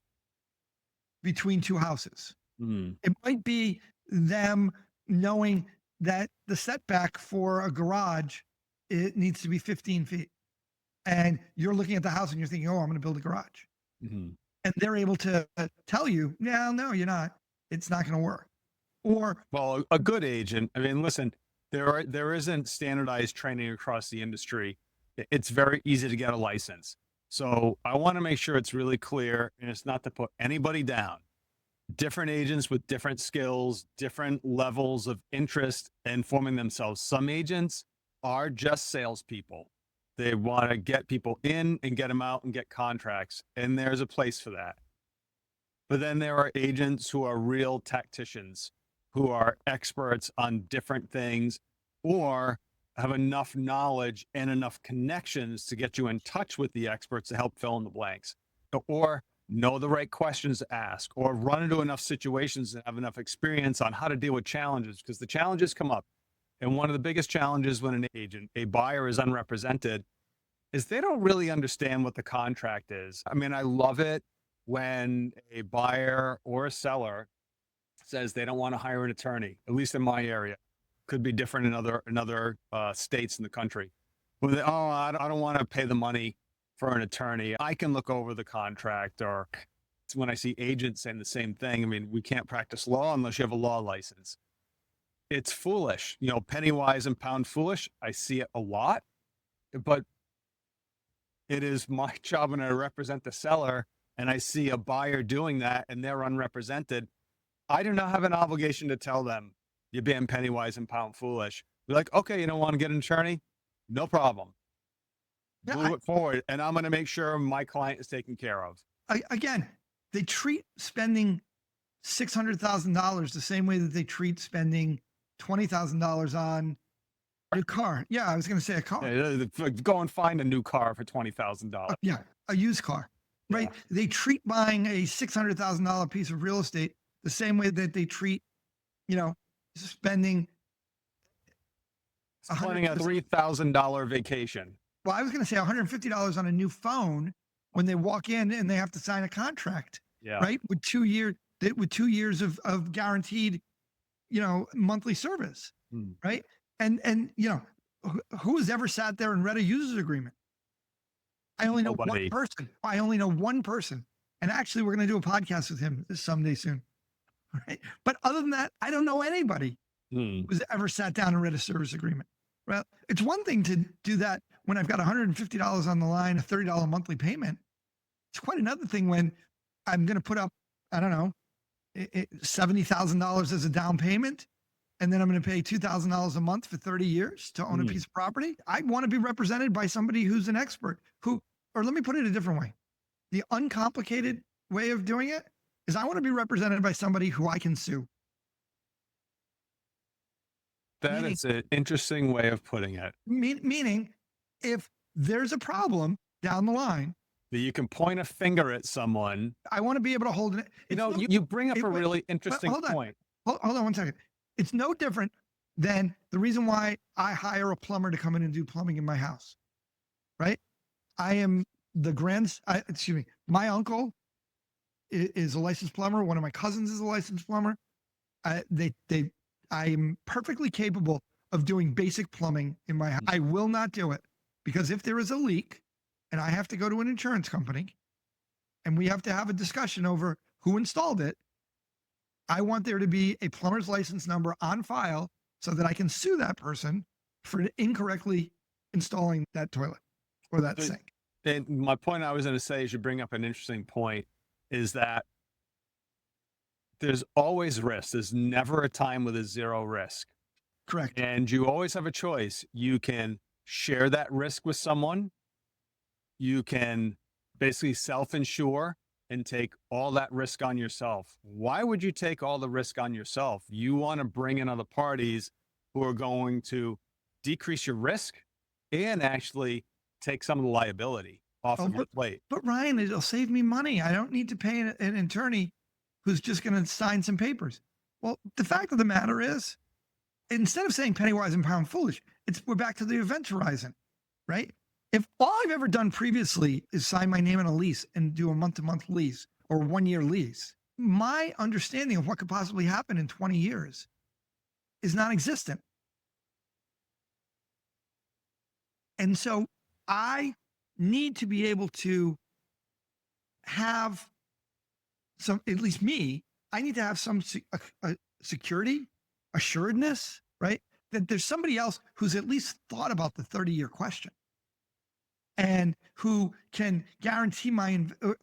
between two houses. Mm. It might be them knowing that the setback for a garage, it needs to be 15 feet. And you're looking at the house and you're thinking, oh, I'm going to build a garage. Mm-hmm. And they're able to tell you, no, you're not. It's not going to work. Or, well, a good agent, I mean, listen, there isn't standardized training across the industry. It's very easy to get a license. So I want to make sure it's really clear, and it's not to put anybody down. Different agents with different skills, different levels of interest in forming themselves. Some agents are just salespeople. They want to get people in and get them out and get contracts. And there's a place for that. But then there are agents who are real tacticians, who are experts on different things, or have enough knowledge and enough connections to get you in touch with the experts to help fill in the blanks, or know the right questions to ask, or run into enough situations and have enough experience on how to deal with challenges, because the challenges come up. And one of the biggest challenges when an agent, a buyer, is unrepresented is they don't really understand what the contract is. I mean, I love it when a buyer or a seller says they don't want to hire an attorney, at least in my area. Could be different in other states in the country. When they, oh, I don't want to pay the money for an attorney. I can look over the contract. Or when I see agents saying the same thing, I mean, we can't practice law unless you have a law license. It's foolish, you know, penny wise and pound foolish. I see it a lot, but it is my job when I represent the seller and I see a buyer doing that and they're unrepresented. I do not have an obligation to tell them you're being penny wise and pound foolish. Be like, okay, you don't want to get an attorney? No problem. Move it forward. And I'm going to make sure my client is taken care of. Again, they treat spending $600,000 the same way that they treat spending $20,000 on a car. Yeah, I was going to say a car. Yeah, go and find a new car for $20,000. Yeah, a used car, right? Yeah. They treat buying a $600,000 piece of real estate the same way that they treat, you know, spending planning a $3,000 vacation. Well, I was going to say $150 on a new phone when they walk in and they have to sign a contract, right? With 2 years of guaranteed, you know, monthly service, right? And you know, who has ever sat there and read a user's agreement? I only know one person. I only know one person. And actually, we're going to do a podcast with him someday soon. Right? But other than that, I don't know anybody who's ever sat down and read a service agreement. Well, it's one thing to do that when I've got $150 on the line, a $30 monthly payment. It's quite another thing when I'm going to put up, I don't know, $70,000 as a down payment, and then I'm going to pay $2,000 a month for 30 years to own a piece of property. I want to be represented by somebody who's an expert who, or let me put it a different way. The uncomplicated way of doing it is I want to be represented by somebody who I can sue. That is an interesting way of putting it. Meaning, if there's a problem down the line, that you can point a finger at someone. I want to be able to hold it. You know, you bring up a really interesting point. Hold on 1 second. It's no different than the reason why I hire a plumber to come in and do plumbing in my house, right? I am my uncle is a licensed plumber. One of my cousins is a licensed plumber. I am perfectly capable of doing basic plumbing in my house. I will not do it because if there is a leak and I have to go to an insurance company and we have to have a discussion over who installed it, I want there to be a plumber's license number on file so that I can sue that person for incorrectly installing that toilet or that sink. And my point I was going to say, as you bring up an interesting point, is that there's always risk. There's never a time with a zero risk. Correct. And you always have a choice. You can share that risk with someone. You can basically self-insure and take all that risk on yourself. Why would you take all the risk on yourself? You want to bring in other parties who are going to decrease your risk and actually take some of the liability. off Oh, of your plate. But Ryan, it'll save me money. I don't need to pay an attorney who's just going to sign some papers. Well, the fact of the matter is, instead of saying penny wise and pound foolish, we're back to the event horizon, right? If all I've ever done previously is sign my name on a lease and do a month-to-month lease or 1 year lease, my understanding of what could possibly happen in 20 years is non-existent. And so I need to be able to have some, at least me, I need to have some security, assuredness, right? That there's somebody else who's at least thought about the 30-year question and who can guarantee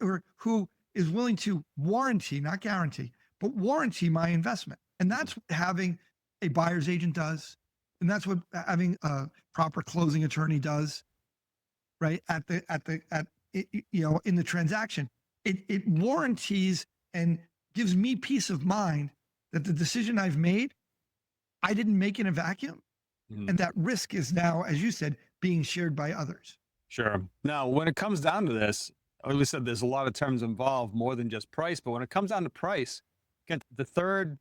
or who is willing to warranty, not guarantee, but warranty my investment. And that's what having a buyer's agent does. And that's what having a proper closing attorney does, right? In the transaction, it warranties and gives me peace of mind that the decision I've made, I didn't make in a vacuum. And that risk is now, as you said, being shared by others. Sure. Now, when it comes down to this, like we said, there's a lot of terms involved more than just price. But when it comes down to price, the third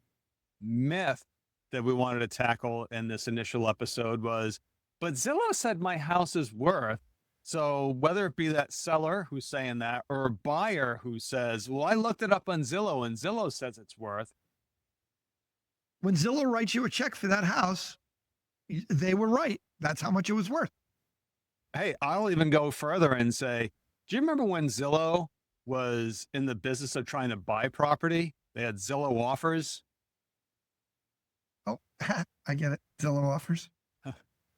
myth that we wanted to tackle in this initial episode was, but Zillow said my house is worth. So whether it be that seller who's saying that or a buyer who says, well, I looked it up on Zillow and Zillow says it's worth. When Zillow writes you a check for that house, they were right. That's how much it was worth. Hey, I'll even go further and say, do you remember when Zillow was in the business of trying to buy property? They had Zillow offers. Oh, I get it. Zillow offers.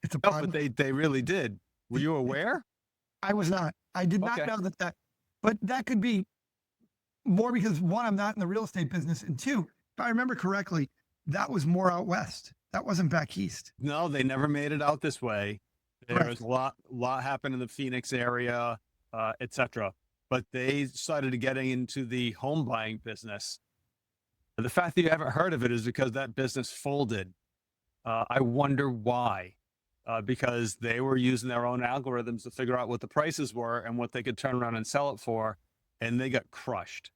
It's a no, but they really did. Were you aware? I was not. I did not know that. But that could be more because one, I'm not in the real estate business, and two, if I remember correctly, that was more out west. That wasn't back east. No, they never made it out this way. There was a lot happened in the Phoenix area, etc. But they started getting into the home buying business. The fact that you haven't heard of it is because that business folded. I wonder why. Because they were using their own algorithms to figure out what the prices were and what they could turn around and sell it for, and they got crushed.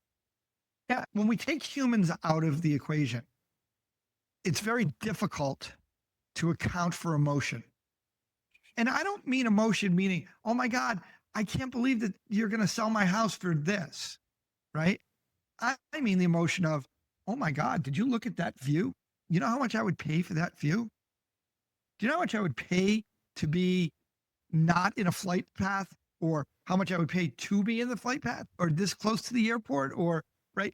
Yeah, when we take humans out of the equation, it's very difficult to account for emotion. And I don't mean emotion meaning, oh my God, I can't believe that you're going to sell my house for this, right? I mean the emotion of, oh my God, did you look at that view? You know how much I would pay for that view? Do you know how much I would pay to be not in a flight path, or how much I would pay to be in the flight path, or this close to the airport, or right?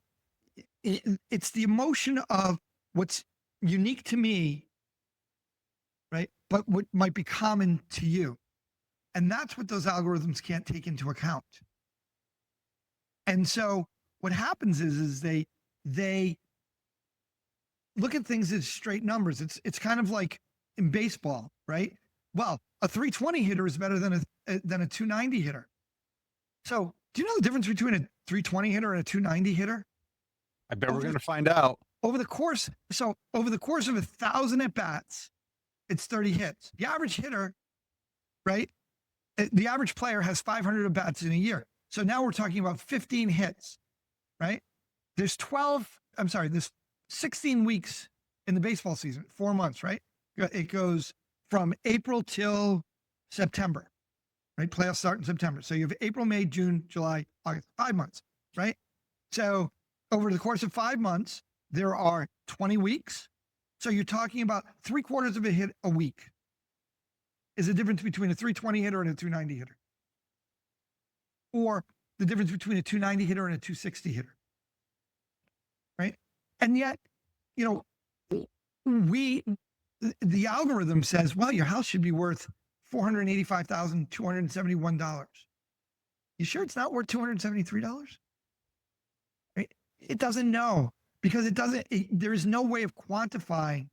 It's the emotion of what's unique to me, right? But what might be common to you. And that's what those algorithms can't take into account. And so what happens is they look at things as straight numbers. It's kind of like in baseball, right? Well, a 320 hitter is better than a 290 hitter. So do you know the difference between a 320 hitter and a 290 hitter? I bet we're going to find out. Over the course of 1,000 at-bats, it's 30 hits. The average hitter, right? The average player has 500 at-bats in a year. So now we're talking about 15 hits, right? There's 16 weeks in the baseball season, 4 months, right? It goes from April till September, right? Playoffs start in September. So you have April, May, June, July, August, 5 months, right? So over the course of 5 months, there are 20 weeks. So you're talking about 3/4 of a hit a week is the difference between a 320 hitter and a 290 hitter. Or the difference between a 290 hitter and a 260 hitter, right? And yet, the algorithm says, well, your house should be worth $485,271. You sure it's not worth $273? Right? It doesn't know because there is no way of quantifying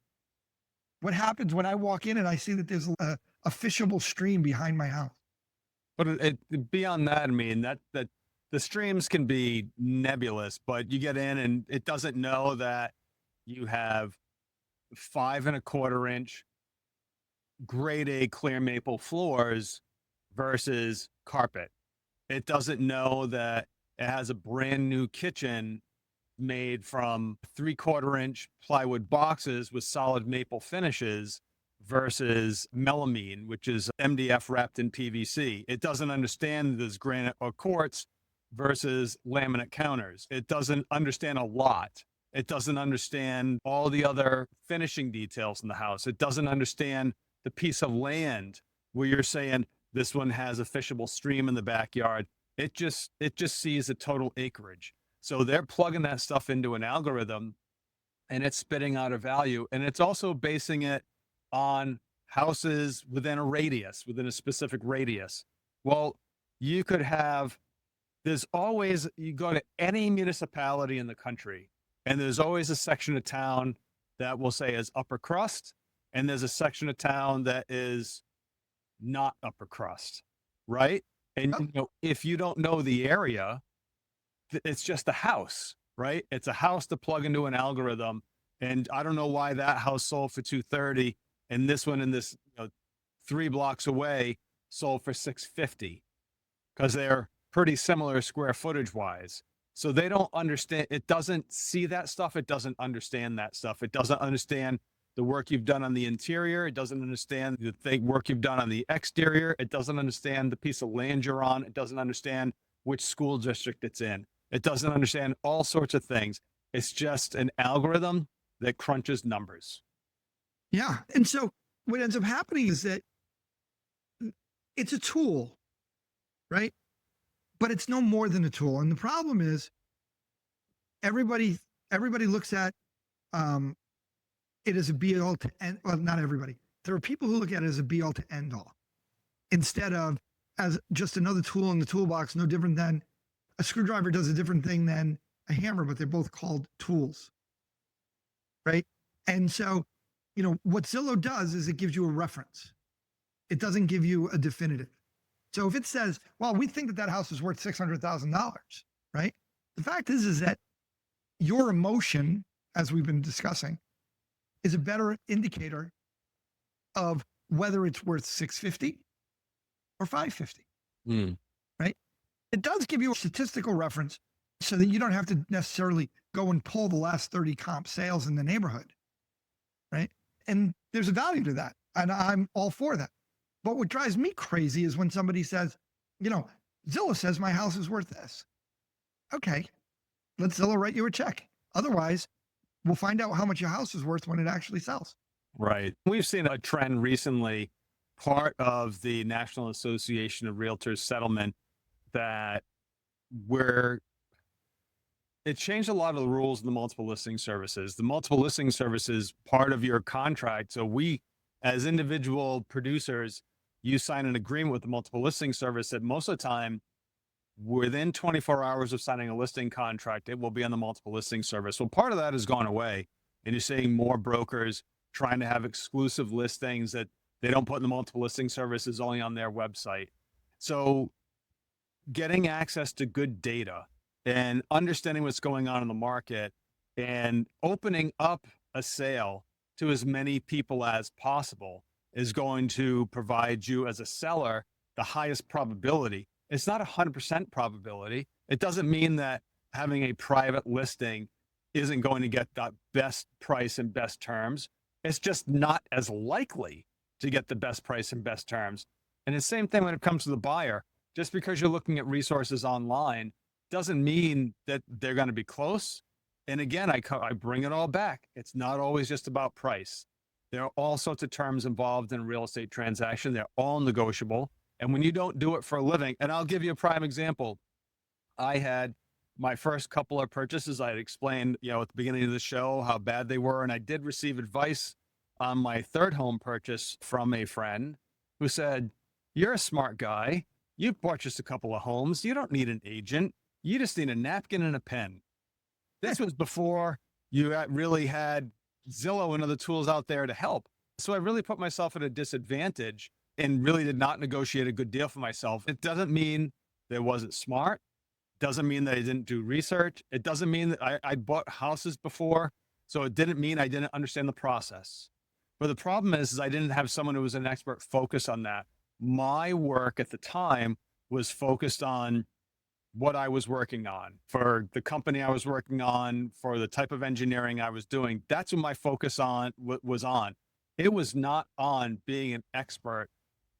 what happens when I walk in and I see that there's a fishable stream behind my house. But beyond that, I mean, that the streams can be nebulous, but you get in and it doesn't know that you have 5 1/4 inch grade A clear maple floors versus carpet. It doesn't know that it has a brand new kitchen made from 3/4 inch plywood boxes with solid maple finishes versus melamine, which is MDF wrapped in PVC. It doesn't understand this granite or quartz versus laminate counters. It doesn't understand a lot. It doesn't understand all the other finishing details in the house. It doesn't understand the piece of land where you're saying this one has a fishable stream in the backyard. It just sees the total acreage. So they're plugging that stuff into an algorithm and it's spitting out a value. And it's also basing it on houses within a radius, within a specific radius. Well, you could have, you go to any municipality in the country, and there's always a section of town that we'll say is upper crust, and there's a section of town that is not upper crust, right? And if you don't know the area, it's just a house, right? It's a house to plug into an algorithm. And I don't know why that house sold for 230 and this one in this 3 blocks away sold for 650, because they're pretty similar square footage wise. So they don't understand. It doesn't see that stuff. It doesn't understand that stuff. It doesn't understand the work you've done on the interior. It doesn't understand the work you've done on the exterior. It doesn't understand the piece of land you're on. It doesn't understand which school district it's in. It doesn't understand all sorts of things. It's just an algorithm that crunches numbers. Yeah. And so what ends up happening is that it's a tool, right? But it's no more than a tool. And the problem is everybody looks at it as a be all to end. Well, not everybody. There are people who look at it as a be all to end all instead of as just another tool in the toolbox, no different than a screwdriver does a different thing than a hammer, but they're both called tools, right? And so, what Zillow does is it gives you a reference. It doesn't give you a definitive. So if it says, well, we think that house is worth $600,000, right? The fact is that your emotion, as we've been discussing, is a better indicator of whether it's worth 650 or 550, right? It does give you a statistical reference so that you don't have to necessarily go and pull the last 30 comp sales in the neighborhood, right? And there's a value to that. And I'm all for that. But what drives me crazy is when somebody says, Zillow says my house is worth this. Okay, let Zillow write you a check. Otherwise, we'll find out how much your house is worth when it actually sells. Right. We've seen a trend recently, part of the National Association of Realtors settlement, that it changed a lot of the rules in the multiple listing services. The multiple listing services part of your contract. So we, as individual producers, you sign an agreement with the multiple listing service that most of the time, within 24 hours of signing a listing contract, it will be on the multiple listing service. Well, part of that has gone away, and you're seeing more brokers trying to have exclusive listings that they don't put in the multiple listing services, only on their website. So getting access to good data and understanding what's going on in the market and opening up a sale to as many people as possible is going to provide you as a seller the highest probability. It's not 100% probability. It doesn't mean that having a private listing isn't going to get the best price and best terms. It's just not as likely to get the best price and best terms. And the same thing when it comes to the buyer. Just because you're looking at resources online doesn't mean that they're going to be close. And again, I bring it all back. It's not always just about price. There are all sorts of terms involved in a real estate transaction. They're all negotiable. And when you don't do it for a living, and I'll give you a prime example. I had my first couple of purchases. I had explained, at the beginning of the show how bad they were. And I did receive advice on my third home purchase from a friend who said, "You're a smart guy. You've purchased a couple of homes. You don't need an agent. You just need a napkin and a pen." This was before you really had Zillow and other tools out there to help. So I really put myself at a disadvantage and really did not negotiate a good deal for myself. It doesn't mean that it wasn't smart. It doesn't mean that I didn't do research. It doesn't mean that I bought houses before. So it didn't mean I didn't understand the process. But the problem is I didn't have someone who was an expert focus on that. My work at the time was focused on what I was working on, for the company I was working on, for the type of engineering I was doing. That's what my focus was on. It was not on being an expert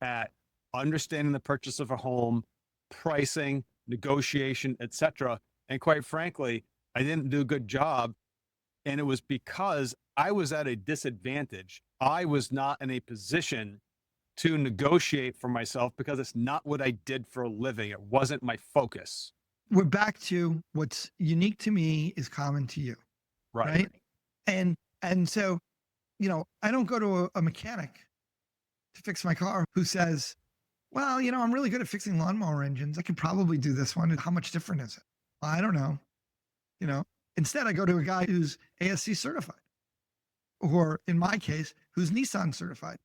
at understanding the purchase of a home, pricing, negotiation, etc. And quite frankly, I didn't do a good job. And it was because I was at a disadvantage. I was not in a position to negotiate for myself because it's not what I did for a living. It wasn't my focus. We're back to what's unique to me is common to you. Right. And so, I don't go to a mechanic to fix my car who says, well, I'm really good at fixing lawnmower engines. I could probably do this one. How much different is it? Well, I don't know. Instead I go to a guy who's ASC certified, or in my case, who's Nissan certified.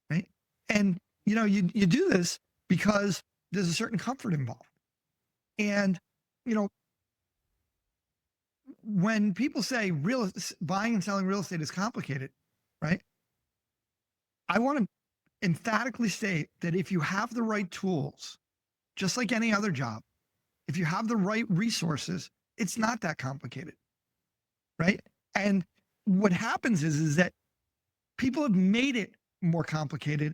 Right. And, you do this because there's a certain comfort involved. And, when people say buying and selling real estate is complicated, right? I want to emphatically state that if you have the right tools, just like any other job, if you have the right resources, it's not that complicated, right? And what happens is that people have made it more complicated.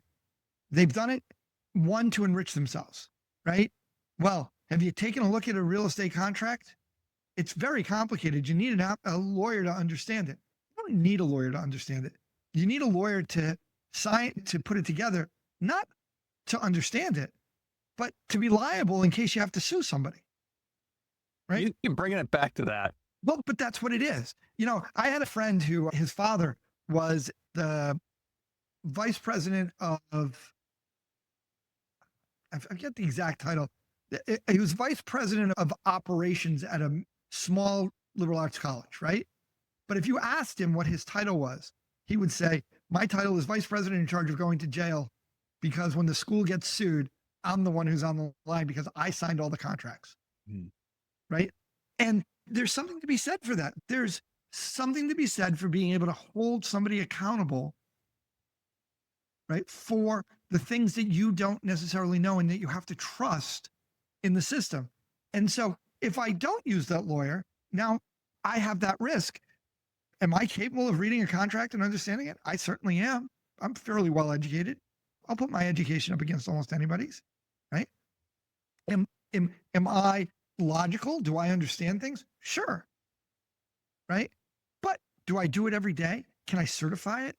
They've done it, one, to enrich themselves, right? Well, have you taken a look at a real estate contract? It's very complicated. You need a lawyer to understand it. You don't need a lawyer to understand it. You need a lawyer to put it together, not to understand it, but to be liable in case you have to sue somebody. Right? You're bringing it back to that. Well, but that's what it is. I had a friend who, his father was the vice president of, I forget the exact title. He was vice president of operations at a small liberal arts college, right? But if you asked him what his title was, he would say, my title is vice president in charge of going to jail, because when the school gets sued, I'm the one who's on the line because I signed all the contracts. Right? And there's something to be said for that. There's something to be said for being able to hold somebody accountable, right, for the things that you don't necessarily know and that you have to trust in the system. And so if I don't use that lawyer, now I have that risk. Am I capable of reading a contract and understanding it? I certainly am. I'm fairly well educated. I'll put my education up against almost anybody's, right? Am I logical? Do I understand things? Sure. Right? But do I do it every day? Can I certify it?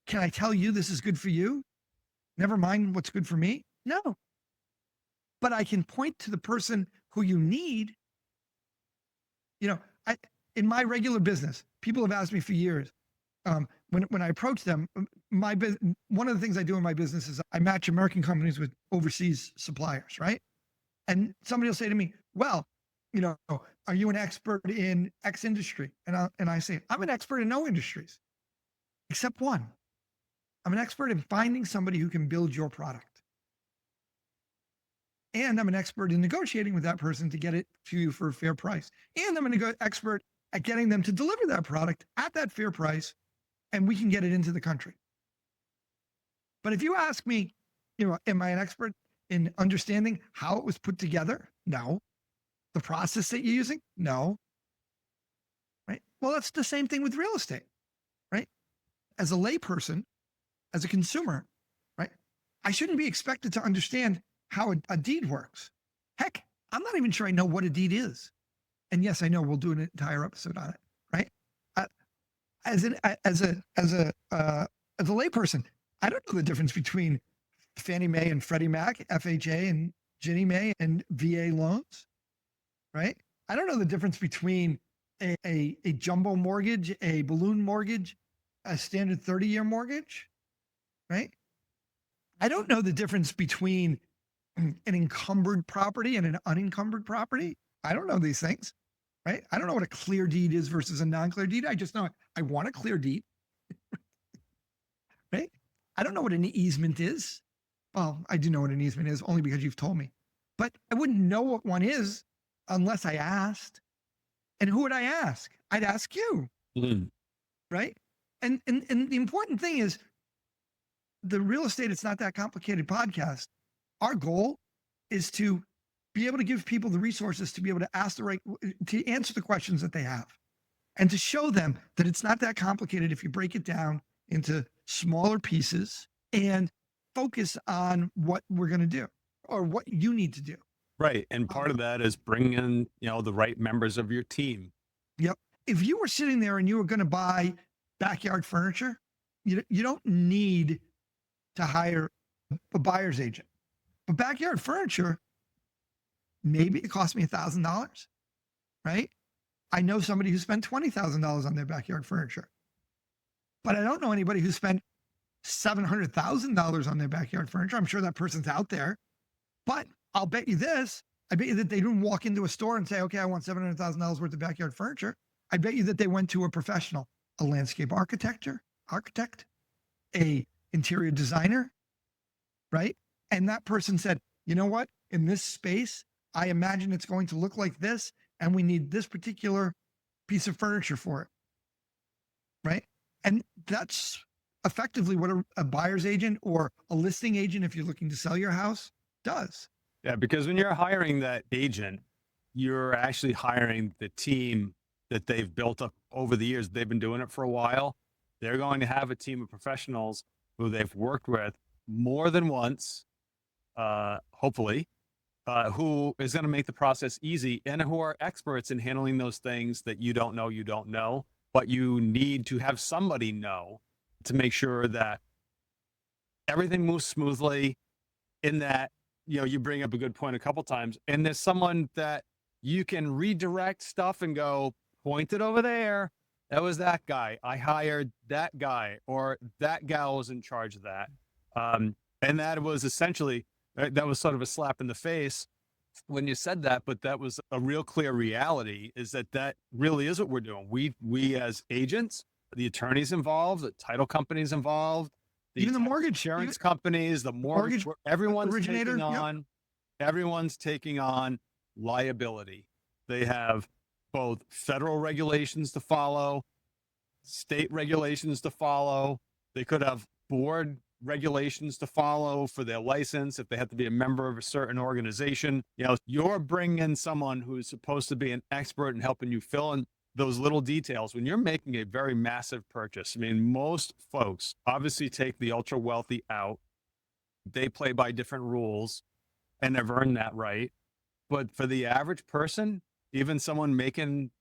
Can I tell you this is good for you? Never mind what's good for me? No. But I can point to the person who you need. In my regular business, people have asked me for years, when I approach them, one of the things I do in my business is I match American companies with overseas suppliers, right? And somebody will say to me, well, are you an expert in X industry? And I say, I'm an expert in no industries, except one. I'm an expert in finding somebody who can build your product. And I'm an expert in negotiating with that person to get it to you for a fair price. And I'm an expert at getting them to deliver that product at that fair price, and we can get it into the country. But if you ask me, am I an expert in understanding how it was put together? No. The process that you're using? No. Right? Well, that's the same thing with real estate, right? As a layperson, as a consumer, right? I shouldn't be expected to understand how a deed works. Heck, I'm not even sure I know what a deed is. And yes, I know we'll do an entire episode on it, right? As a layperson, I don't know the difference between Fannie Mae and Freddie Mac, FHA and Ginnie Mae and VA loans, right? I don't know the difference between a jumbo mortgage, a balloon mortgage, a standard 30-year mortgage, right? I don't know the difference between an encumbered property and an unencumbered property. I don't know these things, right? I don't know what a clear deed is versus a non-clear deed. I just know I want a clear deed, right? I don't know what an easement is. Well, I do know what an easement is only because you've told me, but I wouldn't know what one is unless I asked. And who would I ask? I'd ask you, right? And the important thing is the Real Estate It's Not That Complicated podcast. Our goal is to be able to give people the resources to be able to to answer the questions that they have, and to show them that it's not that complicated if you break it down into smaller pieces and focus on what we're going to do or what you need to do. Right. And part of that is bringing in, the right members of your team. Yep. If you were sitting there and you were going to buy backyard furniture, you don't need to hire a buyer's agent. But backyard furniture, maybe it cost me $1,000, right? I know somebody who spent $20,000 on their backyard furniture, but I don't know anybody who spent $700,000 on their backyard furniture. I'm sure that person's out there, but I'll bet you this. I bet you that they didn't walk into a store and say, okay, I want $700,000 worth of backyard furniture. I bet you that they went to a professional, a landscape architect, a interior designer, right? And that person said, you know what? In this space, I imagine it's going to look like this, and we need this particular piece of furniture for it, right? And that's effectively what a buyer's agent or a listing agent, if you're looking to sell your house, does. Yeah, because when you're hiring that agent, you're actually hiring the team that they've built up over the years. They've been doing it for a while. They're going to have a team of professionals who they've worked with more than once, hopefully, who is going to make the process easy and who are experts in handling those things that you don't know, but you need to have somebody know to make sure that everything moves smoothly. In that, you bring up a good point a couple times, and there's someone that you can redirect stuff and go, point it over there. That was that guy. I hired that guy, or that gal was in charge of that. And that was essentially, that was sort of a slap in the face when you said that, but that was a real clear reality, is that really is what we're doing. We as agents, the attorneys involved, the title companies involved, even the mortgage insurance companies, the mortgage everyone's originator, everyone's taking on liability. They have both federal regulations to follow, state regulations to follow. They could have board regulations to follow for their license if they have to be a member of a certain organization. You're bringing in someone who's supposed to be an expert in helping you fill in those little details when you're making a very massive purchase. I mean, most folks obviously take the ultra wealthy out. They play by different rules and have earned that right. But for the average person, even someone making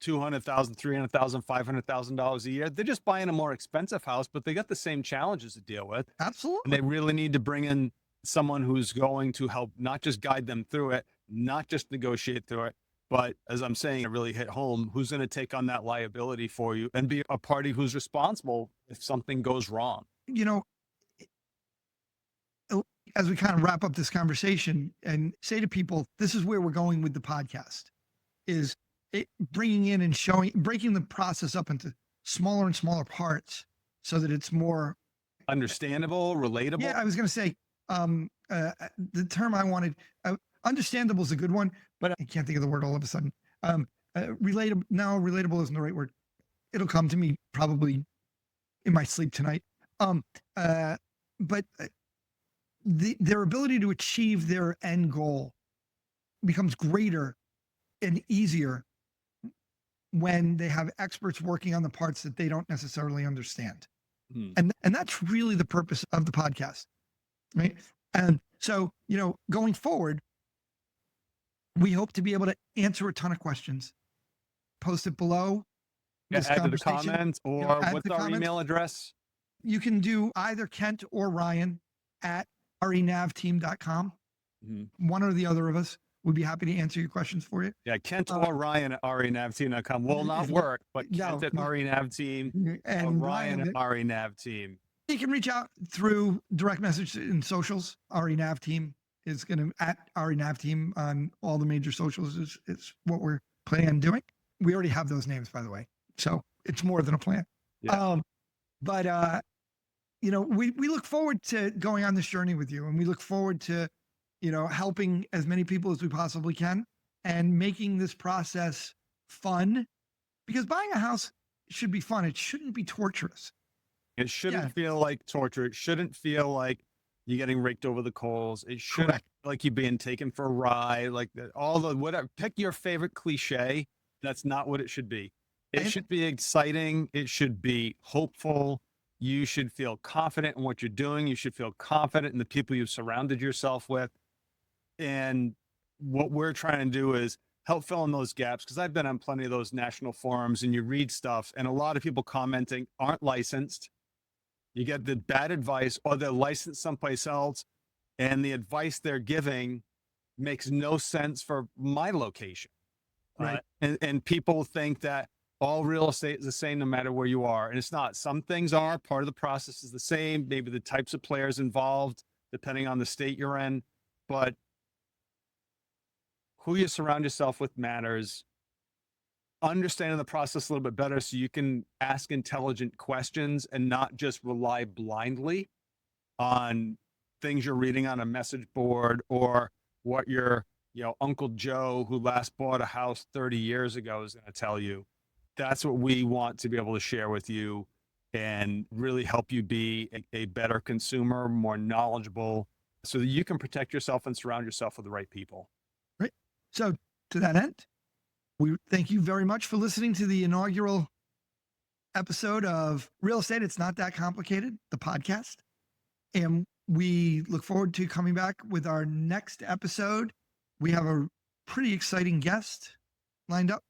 $200,000, $300,000, $500,000 a year, they're just buying a more expensive house, but they got the same challenges to deal with. Absolutely. And they really need to bring in someone who's going to help not just guide them through it, not just negotiate through it, but as I'm saying, it really hit home, who's going to take on that liability for you and be a party who's responsible if something goes wrong. As we kind of wrap up this conversation and say to people, this is where we're going with the podcast, is bringing in and breaking the process up into smaller and smaller parts so that it's more understandable, relatable. Yeah, I was going to say, the term I wanted, understandable is a good one, but I can't think of the word all of a sudden. Relatable. No, relatable isn't the right word. It'll come to me probably in my sleep tonight. But their ability to achieve their end goal becomes greater and easier when they have experts working on the parts that they don't necessarily understand. And that's really the purpose of the podcast, right? And so, going forward, we hope to be able to answer a ton of questions. Post it below. Add to the comments, or what's our email address? You can do either Kent or Ryan at renavteam.com. One or the other of us would be happy to answer your questions for you. Yeah, Kent or Ryan at renavteam.com will not work, but Kent at RE Nav Team and Ryan at RE Nav Team. You can reach out through direct message in socials. RE Nav Team is going to at RE Nav Team on all the major socials is what we're planning on doing. We already have those names, by the way, so it's more than a plan. Yeah. We look forward to going on this journey with you, and we look forward to, helping as many people as we possibly can and making this process fun, because buying a house should be fun. It shouldn't be torturous. It shouldn't feel like torture. It shouldn't feel like you're getting raked over the coals. It should like you being taken for a ride, like all the whatever. Pick your favorite cliche. That's not what it should be. It should be exciting. It should be hopeful. You should feel confident in what you're doing. You should feel confident in the people you've surrounded yourself with. And what we're trying to do is help fill in those gaps, because I've been on plenty of those national forums and you read stuff and a lot of people commenting aren't licensed. You get the bad advice, or they're licensed someplace else and the advice they're giving makes no sense for my location. Right. And people think that all real estate is the same no matter where you are. And it's not. Some things are. Part of the process is the same. Maybe the types of players involved, depending on the state you're in. But who you surround yourself with matters. Understanding the process a little bit better so you can ask intelligent questions and not just rely blindly on things you're reading on a message board or what your Uncle Joe who last bought a house 30 years ago is going to tell you. That's what we want to be able to share with you and really help you be a better consumer, more knowledgeable, so that you can protect yourself and surround yourself with the right people. Right. So to that end, we thank you very much for listening to the inaugural episode of Real Estate It's Not That Complicated, the podcast. And we look forward to coming back with our next episode. We have a pretty exciting guest lined up.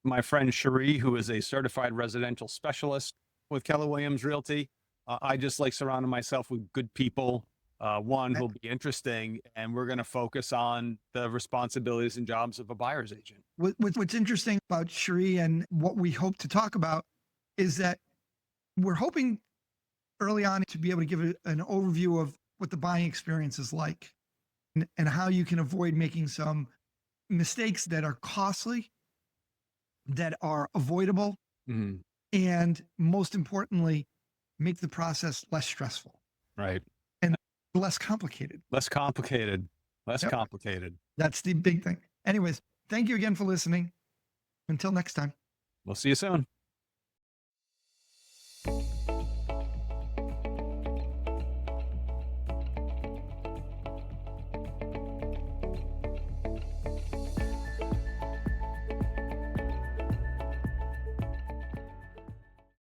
My friend Cherie, who is a certified residential specialist with Keller Williams Realty. I just like surrounding myself with good people. One who'll be interesting, and we're going to focus on the responsibilities and jobs of a buyer's agent. What's interesting about Cherie and what we hope to talk about is that we're hoping early on to be able to give an overview of what the buying experience is like and how you can avoid making some mistakes that are costly, that are avoidable, and most importantly, make the process less stressful. Right. And less complicated. Less complicated. That's the big thing. Anyways, thank you again for listening. Until next time. We'll see you soon.